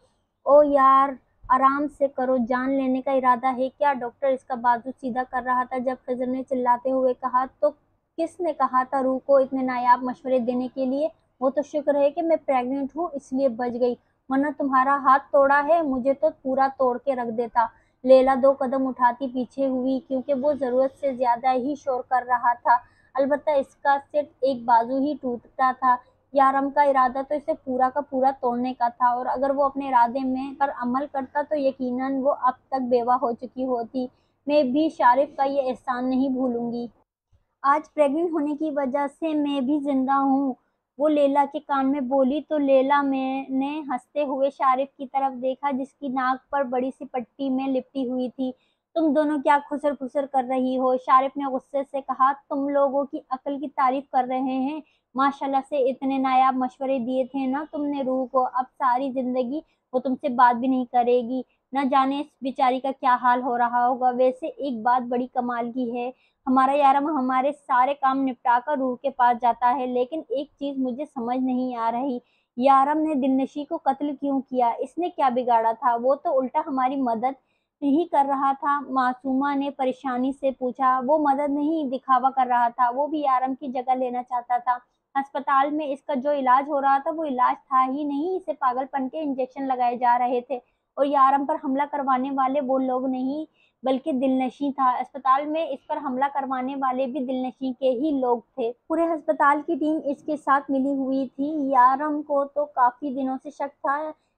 او یار، آرام سے کرو، جان لینے کا ارادہ ہے کیا؟ ڈاکٹر اس کا بازو سیدھا کر رہا تھا جب خضر نے چلاتے ہوئے کہا، تو کس نے کہا تھا روح کو اتنے نایاب مشورے دینے کے لیے؟ وہ تو شکر ہے کہ میں پریگننٹ ہوں اس لیے بچ گئی، ورنہ تمہارا ہاتھ توڑا ہے مجھے تو پورا توڑ کے رکھ دیتا۔ لیلا دو قدم اٹھاتی پیچھے ہوئی، کیونکہ وہ ضرورت سے زیادہ ہی شور کر رہا تھا۔ البتہ اس کا صرف ایک بازو ہی ٹوٹا تھا، یارم کا ارادہ تو اسے پورا کا پورا توڑنے کا تھا، اور اگر وہ اپنے ارادے میں پر عمل کرتا تو یقیناً وہ اب تک بیوہ ہو چکی ہوتی۔ میں بھی شارف کا یہ احسان نہیں بھولوں گی۔ آج پریگننٹ ہونے کی وجہ سے میں بھی زندہ ہوں، وہ لیلا کے کان میں بولی۔ تو لیلا نے ہنستے ہوئے شارف کی طرف دیکھا جس کی ناک پر بڑی سی پٹی میں لپٹی ہوئی تھی۔ تم دونوں کیا خسر پھسر کر رہی ہو؟ شارف نے غصے سے کہا۔ تم لوگوں کی عقل کی تعریف کر رہے ہیں، ماشاءاللہ سے اتنے نایاب مشورے دیے تھے نا تم نے روح کو، اب ساری زندگی وہ تم سے بات بھی نہیں کرے گی، نہ جانے اس بیچاری کا کیا حال ہو رہا ہوگا۔ ویسے ایک بات بڑی کمال کی ہے، ہمارا یارم ہمارے سارے کام نپٹا کر روح کے پاس جاتا ہے، لیکن ایک چیز مجھے سمجھ نہیں آ رہی، یارم نے دلنشیں کو قتل کیوں کیا؟ اس نے کیا بگاڑا تھا؟ وہ تو الٹا ہماری مدد ہی کر رہا تھا، معصومہ نے پریشانی سے پوچھا۔ وہ مدد نہیں، دکھاوا کر رہا تھا، وہ بھی یارم کی جگہ لینا چاہتا تھا۔ ہسپتال میں اس کا جو علاج ہو رہا تھا وہ علاج تھا ہی نہیں، اسے پاگل پن کے انجیکشن لگائے جا رہے تھے، اور یارم پر حملہ کروانے والے وہ لوگ نہیں بلکہ دلنشیں تھا۔ اسپتال میں اس پر حملہ کروانے والے بھی دلنشیں کے ہی لوگ تھے۔ پورے ہسپتال کی ٹیم اس کے ساتھ ملی ہوئی تھی۔ یارم کو تو کافی دنوں سے شک تھا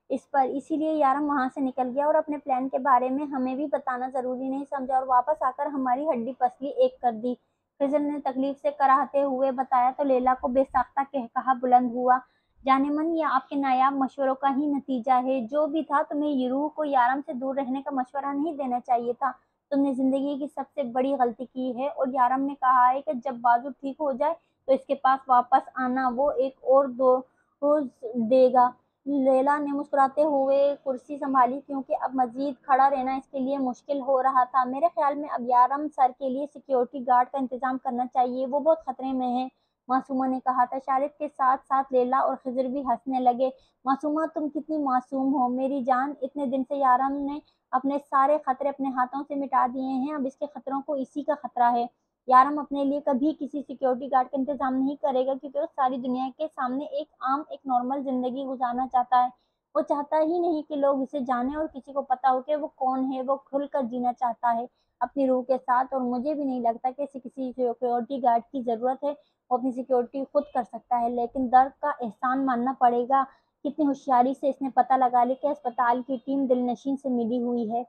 اس پر، اسی لیے یارم وہاں سے نکل گیا اور اپنے پلان کے بارے میں ہمیں بھی بتانا ضروری نہیں سمجھا، اور واپس آ کر ہماری ہڈی پسلی ایک کر دی۔ خضر نے تکلیف سے کراہتے ہوئے بتایا، تو لیلا کو بے ساختہ قہقہا بلند ہوا۔ جانے من یہ آپ کے نایاب مشوروں کا ہی نتیجہ ہے، جو بھی تھا تمہیں روح کو یارم سے دور رہنے کا مشورہ نہیں دینا چاہیے تھا، تم نے زندگی کی سب سے بڑی غلطی کی ہے، اور یارم نے کہا ہے کہ جب بازو ٹھیک ہو جائے تو اس کے پاس واپس آنا، وہ ایک اور ڈوز دے گا۔ لیلا نے مسکراتے ہوئے کرسی سنبھالی، کیونکہ اب مزید کھڑا رہنا اس کے لیے مشکل ہو رہا تھا۔ میرے خیال میں اب یارم سر کے لیے سیکیورٹی گارڈ کا انتظام کرنا چاہیے، وہ بہت خطرے میں ہے، معصومہ نے کہا تھا۔ شارف کے ساتھ ساتھ لیلا اور خضر بھی ہنسنے لگے۔ معصومہ، تم کتنی معصوم ہو میری جان، اتنے دن سے یارم نے اپنے سارے خطرے اپنے ہاتھوں سے مٹا دیے ہیں، اب اس کے خطروں کو اسی کا خطرہ ہے۔ یارم اپنے لیے کبھی کسی سیکیورٹی گارڈ کا انتظام نہیں کرے گا، کیونکہ وہ ساری دنیا کے سامنے ایک عام، ایک نارمل زندگی گزارنا چاہتا ہے۔ وہ چاہتا ہی نہیں کہ لوگ اسے جانیں اور کسی کو پتا ہو کہ وہ کون ہے، وہ کھل کر جینا چاہتا ہے اپنی روح کے ساتھ، اور مجھے بھی نہیں لگتا کہ اسے کسی سیکیورٹی گارڈ کی ضرورت ہے، وہ اپنی سیکیورٹی خود کر سکتا ہے، لیکن درد کا احسان ماننا پڑے گا۔ کتنی ہوشیاری سے اس نے پتہ لگا لی کہ اسپتال کی ٹیم دلنشیں سے ملی ہوئی ہے۔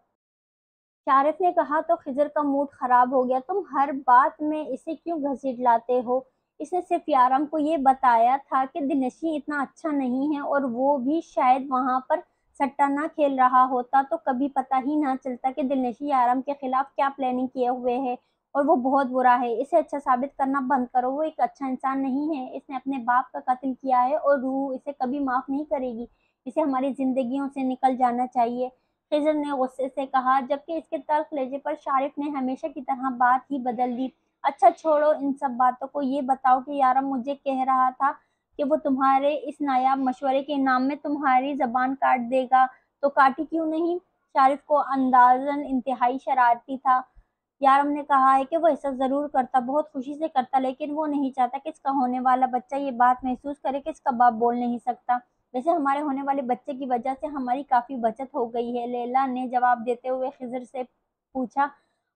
شارف نے کہا۔ تو خضر کا موڈ خراب ہو گیا۔ تم ہر بات میں اسے کیوں گھسیٹ لاتے ہو؟ اس نے صرف یارم کو یہ بتایا تھا کہ دلنشیں اتنا اچھا نہیں ہے، اور وہ بھی شاید وہاں پر سٹہ نہ کھیل رہا ہوتا تو کبھی پتہ ہی نہ چلتا کہ دلنشیں یارم کے خلاف کیا پلاننگ کیے ہوئے ہے، और वो बहुत बुरा है, इसे अच्छा साबित करना बंद करो, वो एक अच्छा इंसान नहीं है, इसने अपने बाप का कत्ल किया है और रूह इसे कभी माफ़ नहीं करेगी, इसे हमारी ज़िंदगियों से निकल जाना चाहिए। खिज़र ने गुस्से से कहा, जबकि इसके तल्ख़ लहजे पर शारिफ ने हमेशा की तरह बात ही बदल दी। अच्छा छोड़ो इन सब बातों को, ये बताओ कि यारम मुझे कह रहा था कि वो तुम्हारे इस नायाब मशवरे के इनाम में तुम्हारी ज़बान काट देगा, तो काटी क्यों नहीं? शारिफ को अंदाज़न इंतहाई शरारती था। यारम ने कहा है कि वो ऐसा ज़रूर करता, बहुत खुशी से करता, लेकिन वो नहीं चाहता कि इसका होने वाला बच्चा ये बात महसूस करे कि इसका बाप बोल नहीं सकता। वैसे हमारे होने वाले बच्चे की वजह से हमारी काफ़ी बचत हो गई है, लैला ने जवाब देते हुए खिज़र से पूछा।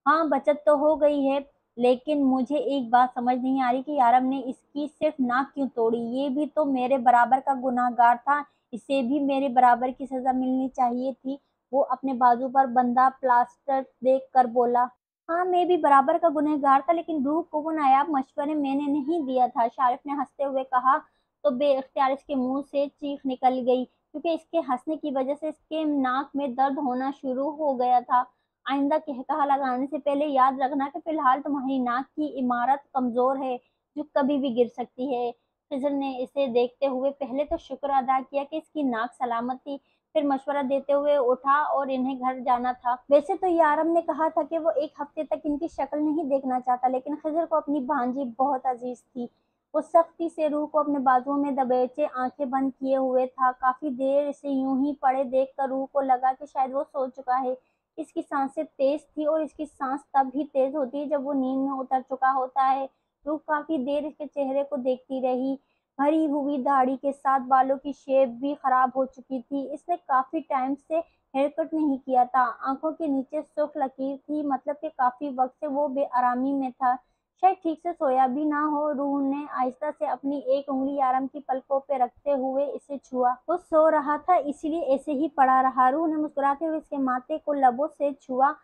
हाँ, बचत तो हो गई है, लेकिन मुझे एक बात समझ नहीं आ रही कि यारम ने इसकी सिर्फ नाक क्यों तोड़ी? ये भी तो मेरे बराबर का गुनहगार था, इसे भी मेरे बराबर की सज़ा मिलनी चाहिए थी। वो अपने बाजू पर बंधा प्लास्टर देख कर बोला। हाँ, मैं भी बराबर का गुनहगार था, लेकिन रूह को वो नायाब मशवरे मैंने नहीं दिया था, शारिफ ने हंसते हुए कहा। तो बेइख्तियार इसके मुंह से चीख निकल गई, क्योंकि इसके हंसने की वजह से इसके नाक में दर्द होना शुरू हो गया था। आइंदा कहकहा लगाने से पहले याद रखना कि फिलहाल तुम्हारी नाक की इमारत कमजोर है, जो कभी भी गिर सकती है। खिज़र ने इसे देखते हुए पहले तो शुक्र अदा किया कि इसकी नाक सलामत थी, फिर मशवरा देते हुए उठा और इन्हें घर जाना था। वैसे तो यारम ने कहा था कि वो एक हफ्ते तक इनकी शक्ल नहीं देखना चाहता, लेकिन खिज़र को अपनी भांजी बहुत अजीज थी। वो सख्ती से रूह को अपने बाजुओं में दबोचे आंखें बंद किए हुए था। काफी देर इसे यूं ही पड़े देखकर रूह को लगा कि शायद वो सो चुका है। इसकी सांसें तेज थी और इसकी सांस तब ही तेज होती है जब वो नींद में उतर चुका होता है। रूह काफी देर इसके चेहरे को देखती रही। भरी हुई दाढ़ी के साथ बालों की शेप भी खराब हो चुकी थी। इसने काफी टाइम से हेयर कट नहीं किया था। आंखों के नीचे सुर्ख लकीर थी, मतलब कि काफी वक्त से वो बेआरामी में था। शायद ठीक से सोया भी ना हो। रूह ने आहिस्ता से अपनी एक उंगली यारम की पलकों पे रखते हुए इसे छुआ। वो सो रहा था, इसीलिए ऐसे ही पड़ा रहा। रूह ने मुस्कुराते हुए इसके माथे को लबों से छुआ।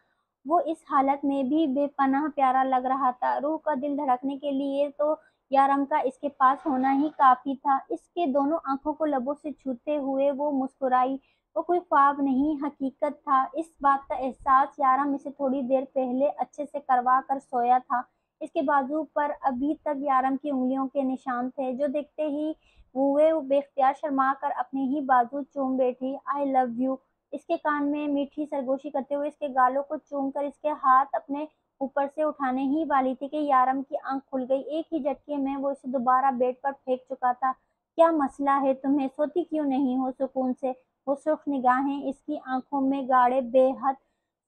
वो इस हालत में भी बेपनाह प्यारा लग रहा था। रूह का दिल धड़कने के लिए तो यारम का इसके पास होना ही काफी था। इसके दोनों आंखों को लबों से छूते हुए वो मुस्कुराई। वो कोई ख्वाब नहीं, हकीकत था। इस बात का एहसास यारम इसे थोड़ी देर पहले अच्छे से करवा कर सोया था। इसके बाजू पर अभी तक यारम की उंगलियों के निशान थे, जो देखते ही वो बेख्तियार शर्मा कर अपने ही बाजू चूम बैठी। आई लव यू, इसके कान में मीठी सरगोशी करते हुए इसके गालों को चूम कर इसके हाथ अपने ऊपर से उठाने ही वाली थी कि यारम की आंख खुल गई। एक ही झटके में वो इसे दोबारा बेड पर फेंक चुका था। क्या मसला है तुम्हें, सोती क्यों नहीं हो सुकून से? वो सुर्ख निगाहें इसकी आंखों में गाड़े बेहद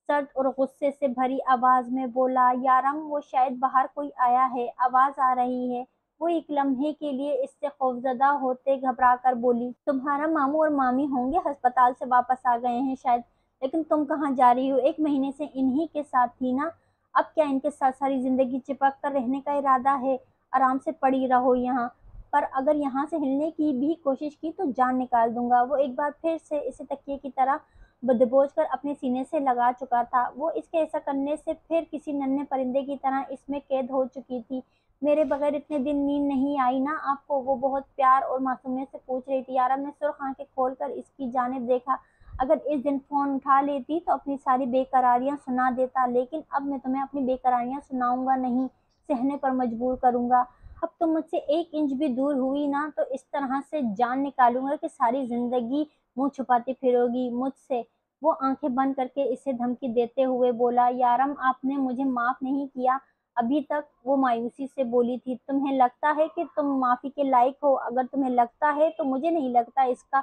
सर्द और गुस्से से भरी आवाज में बोला। यारम, वो शायद बाहर कोई आया है, आवाज आ रही है। वो एक लम्हे के लिए इससे खौफजदा होते घबरा कर बोली। तुम्हारा मामू और मामी होंगे, अस्पताल से वापस आ गए हैं शायद। लेकिन तुम कहाँ जा रही हो? एक महीने से इन्हीं के साथ थी ना, अब क्या इनके साथ सारी जिंदगी चिपक कर रहने का इरादा है? आराम से पड़ी रहो यहाँ, पर अगर यहाँ से हिलने की भी कोशिश की तो जान निकाल दूंगा। वो एक बार फिर से इसे तकिए की तरह दबोच कर अपने सीने से लगा चुका था। वो इसके ऐसा करने से फिर किसी नन्हे परिंदे की तरह इसमें कैद हो चुकी थी। मेरे बगैर इतने दिन नींद नहीं आई ना आपको? वो बहुत प्यार और मासूमियत से पूछ रही थी। यारम ने सुर्ख आंखें खोलकर इसकी जानिब देखा। अगर इस दिन फोन उठा लेती तो अपनी सारी बेकरारियां सुना देता, लेकिन अब मैं तुम्हें अपनी बेकरारियां सुनाऊंगा नहीं, सहने पर मजबूर करूंगा। अब तुम मुझसे 1 इंच भी दूर हुई ना तो इस तरह से जान निकालूंगा कि सारी जिंदगी मुंह छुपाती फिरोगी मुझसे। वो आंखें बंद करके इसे धमकी देते हुए बोला। यारम, आपने मुझे माफ नहीं किया अभी तक, वो मायूसी से बोली थी। तुम्हें लगता है कि तुम माफी के लायक हो? अगर तुम्हें लगता है तो मुझे नहीं लगता। इसका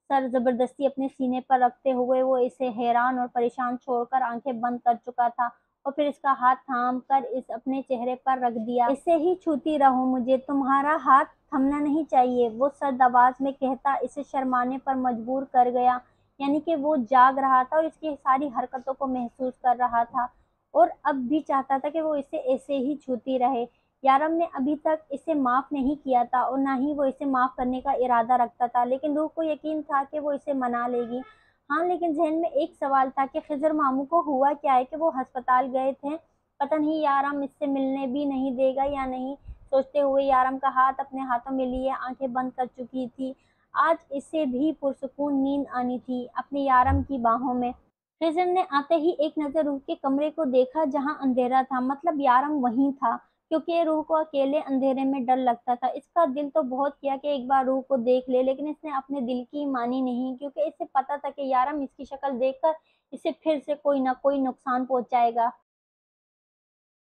सर जबरदस्ती अपने सीने पर रखते हुए वो इसे हैरान और परेशान छोड़कर आंखें बंद कर चुका था, और फिर इसका हाथ थाम कर इस अपने चेहरे पर रख दिया। इसे ही छूती रहो, मुझे तुम्हारा हाथ थमना नहीं चाहिए, वो सर्द आवाज में कहता इसे शर्माने पर मजबूर कर गया। यानी कि वो जाग रहा था और इसकी सारी हरकतों को महसूस कर रहा था, और अब भी चाहता था कि वो इसे ऐसे ही छूती रहे। यारम ने अभी तक इसे माफ नहीं किया था और ना ही वो इसे माफ करने का इरादा रखता था, लेकिन रूह को यकीन था कि वो इसे मना लेगी। हाँ, लेकिन जहन में एक सवाल था कि खिजर मामू को हुआ क्या है कि वो अस्पताल गए थे। पता नहीं यारम इससे मिलने भी नहीं देगा या नहीं। सोचते हुए यारम का हाथ अपने हाथों में लिए आंखें बंद कर चुकी थी। आज इसे भी पुरसुकून नींद आनी थी अपने यारम की बाहों में। फ्रेज़र ने आते ही एक नज़र रूह के कमरे को देखा जहाँ अंधेरा था, मतलब यारम वहीं था, क्योंकि रूह को अकेले अंधेरे में डर लगता था। इसका दिल तो बहुत किया कि एक बार रूह को देख ले, लेकिन इसने अपने दिल की मानी नहीं, क्योंकि इसे पता था कि यारम इसकी शक्ल देखकर इसे फिर से कोई ना कोई नुकसान पहुँचाएगा।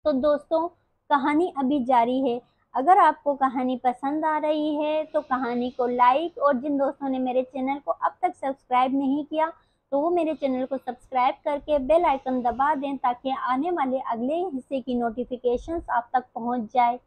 तो दोस्तों, कहानी अभी जारी है। अगर आपको कहानी पसंद आ रही है तो कहानी को लाइक, और जिन दोस्तों ने मेरे चैनल को अब तक सब्सक्राइब नहीं किया तो वो मेरे चैनल को सब्सक्राइब करके बेल आइकन दबा दें ताकि आने वाले अगले हिस्से की नोटिफिकेशंस आप तक पहुंच जाए।